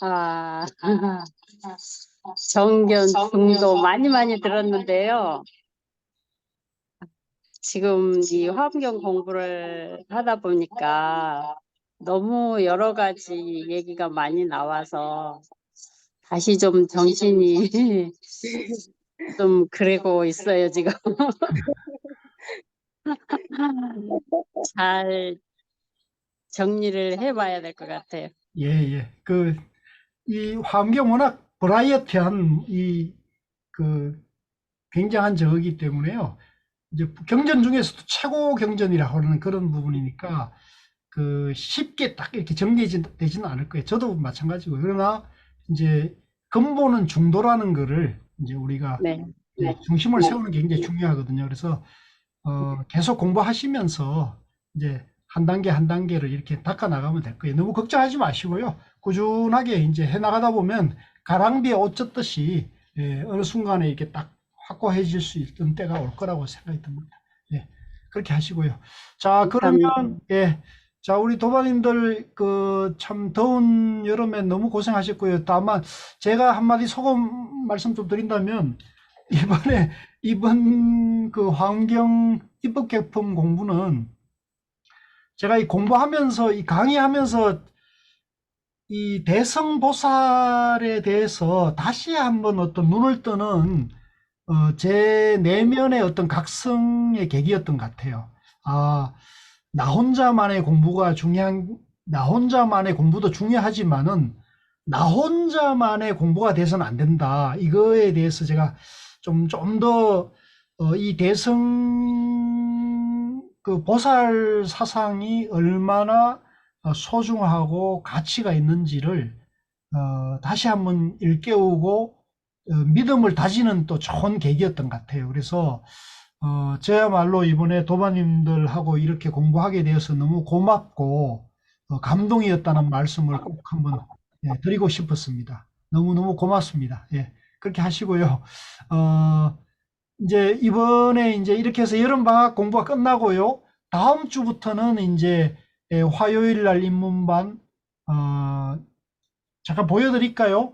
I: 아, 정견, 중도 많이 들었는데요. 지금 이 화엄경 공부를 하다 보니까 너무 여러 가지 얘기가 많이 나와서 다시 좀 정신이 좀 그러고 있어요, 지금. 잘 정리를 해봐야 될 것 같아요.
A: 예, 예. 이 환경 워낙 버라이어티한 굉장한 저거기 때문에요. 이제 경전 중에서도 최고 경전이라 하는 그런 부분이니까 쉽게 딱 이렇게 정리되지는 않을 거예요. 저도 마찬가지고. 그러나 이제 근본은 중도라는 거를 이제 우리가
I: 네.
A: 이제 중심을 세우는 게 굉장히 중요하거든요. 그래서 계속 공부하시면서 이제 한 단계 한 단계를 이렇게 닦아 나가면 될 거예요. 너무 걱정하지 마시고요. 꾸준하게 이제 해 나가다 보면 가랑비에 옷 젖듯이 어느 순간에 이렇게 딱 확고해질 수 있던 때가 올 거라고 생각이 듭니다. 예, 그렇게 하시고요. 자, 그러면 예, 자, 우리 도반님들 참 더운 여름에 너무 고생하셨고요. 다만 제가 한마디 소금 말씀 좀 드린다면 이번 환경 입법 개품 공부는 제가 이 공부하면서 이 강의하면서 이 대성보살에 대해서 다시 한번 어떤 눈을 뜨는 제 내면의 어떤 각성의 계기였던 것 같아요. 아, 나 혼자만의 공부가 나 혼자만의 공부도 중요하지만은 나 혼자만의 공부가 돼서는 안 된다. 이거에 대해서 제가 좀 더 이 대성 보살 사상이 얼마나 소중하고 가치가 있는지를 다시 한번 일깨우고 믿음을 다지는 또 좋은 계기였던 것 같아요. 그래서 저야말로 이번에 도반님들하고 이렇게 공부하게 되어서 너무 고맙고 감동이었다는 말씀을 꼭 한번 드리고 싶었습니다. 너무너무 고맙습니다. 예, 그렇게 하시고요. 이제 이번에 이제 이렇게 해서 여름방학 공부가 끝나고요. 다음 주부터는 이제 화요일 날 입문반 잠깐 보여드릴까요?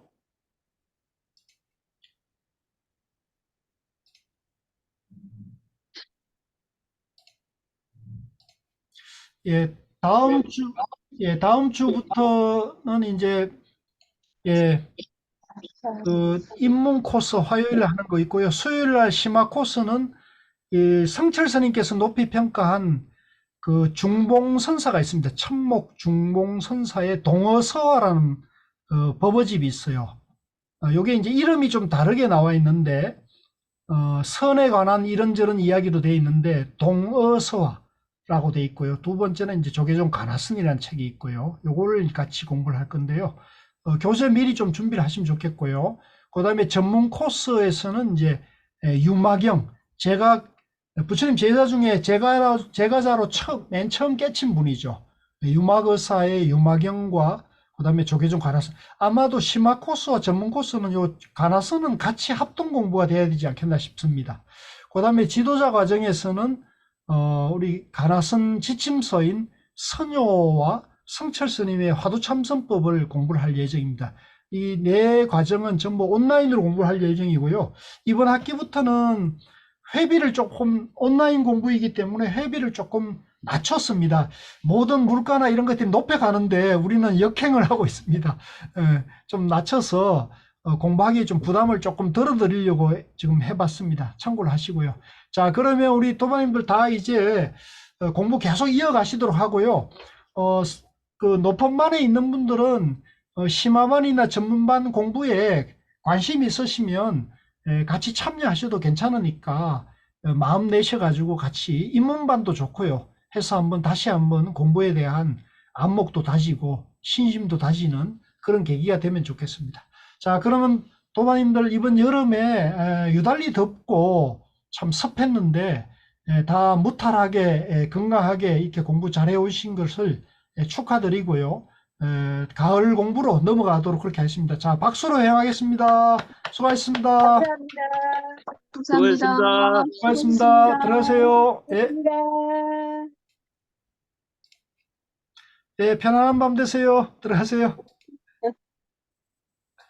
A: 예, 다음 주부터는 이제 입문 코스 화요일에 하는 거 있고요. 수요일 날 심화 코스는 성철 스님께서 높이 평가한 중봉선사가 있습니다. 천목 중봉선사의 동어서화라는 법어집이 있어요. 요게 이제 이름이 좀 다르게 나와 있는데 선에 관한 이런저런 이야기도 돼 있는데 동어서화라고 돼 있고요. 두 번째는 이제 조계종 가나슨이라는 책이 있고요. 요거를 같이 공부를 할 건데요. 교재 미리 좀 준비를 하시면 좋겠고요. 그 다음에 전문 코스에서는 이제 유마경 제가 부처님 제자 중에 제가자로 맨 처음 깨친 분이죠. 유막의사의 유막영과 그다음에 조계종 가나선, 아마도 심화 코스와 전문 코스는 요 가나선은 같이 합동 공부가 돼야 되지 않겠나 싶습니다. 그다음에 지도자 과정에서는 우리 가나선 지침서인 선요와 성철 스님의 화두참선법을 공부를 할 예정입니다. 이 네 과정은 전부 온라인으로 공부를 할 예정이고요. 이번 학기부터는 회비를 조금, 온라인 공부이기 때문에 회비를 조금 낮췄습니다. 모든 물가나 이런 것들이 높여가는데 우리는 역행을 하고 있습니다. 좀 낮춰서 공부하기에 좀 부담을 조금 덜어드리려고 지금 해봤습니다. 참고를 하시고요. 자, 그러면 우리 도반님들 다 이제 공부 계속 이어가시도록 하고요. 그 높은반에 있는 분들은 심화반이나 전문반 공부에 관심이 있으시면 같이 참여하셔도 괜찮으니까 마음 내셔가지고 같이 입문반도 좋고요. 해서 다시 한번 공부에 대한 안목도 다지고 신심도 다지는 그런 계기가 되면 좋겠습니다. 자, 그러면 도반님들 이번 여름에 유달리 덥고 참 습했는데 다 무탈하게 건강하게 이렇게 공부 잘해 오신 것을 축하드리고요. 가을 공부로 넘어가도록 그렇게 하겠습니다. 자, 박수로 행하겠습니다. 수고하셨습니다.
B: 감사합니다.
C: 감사합니다.
A: 수고하셨습니다. 들어가세요. 예,
B: 감사합니다.
A: 예, 편안한 밤 되세요. 들어가세요.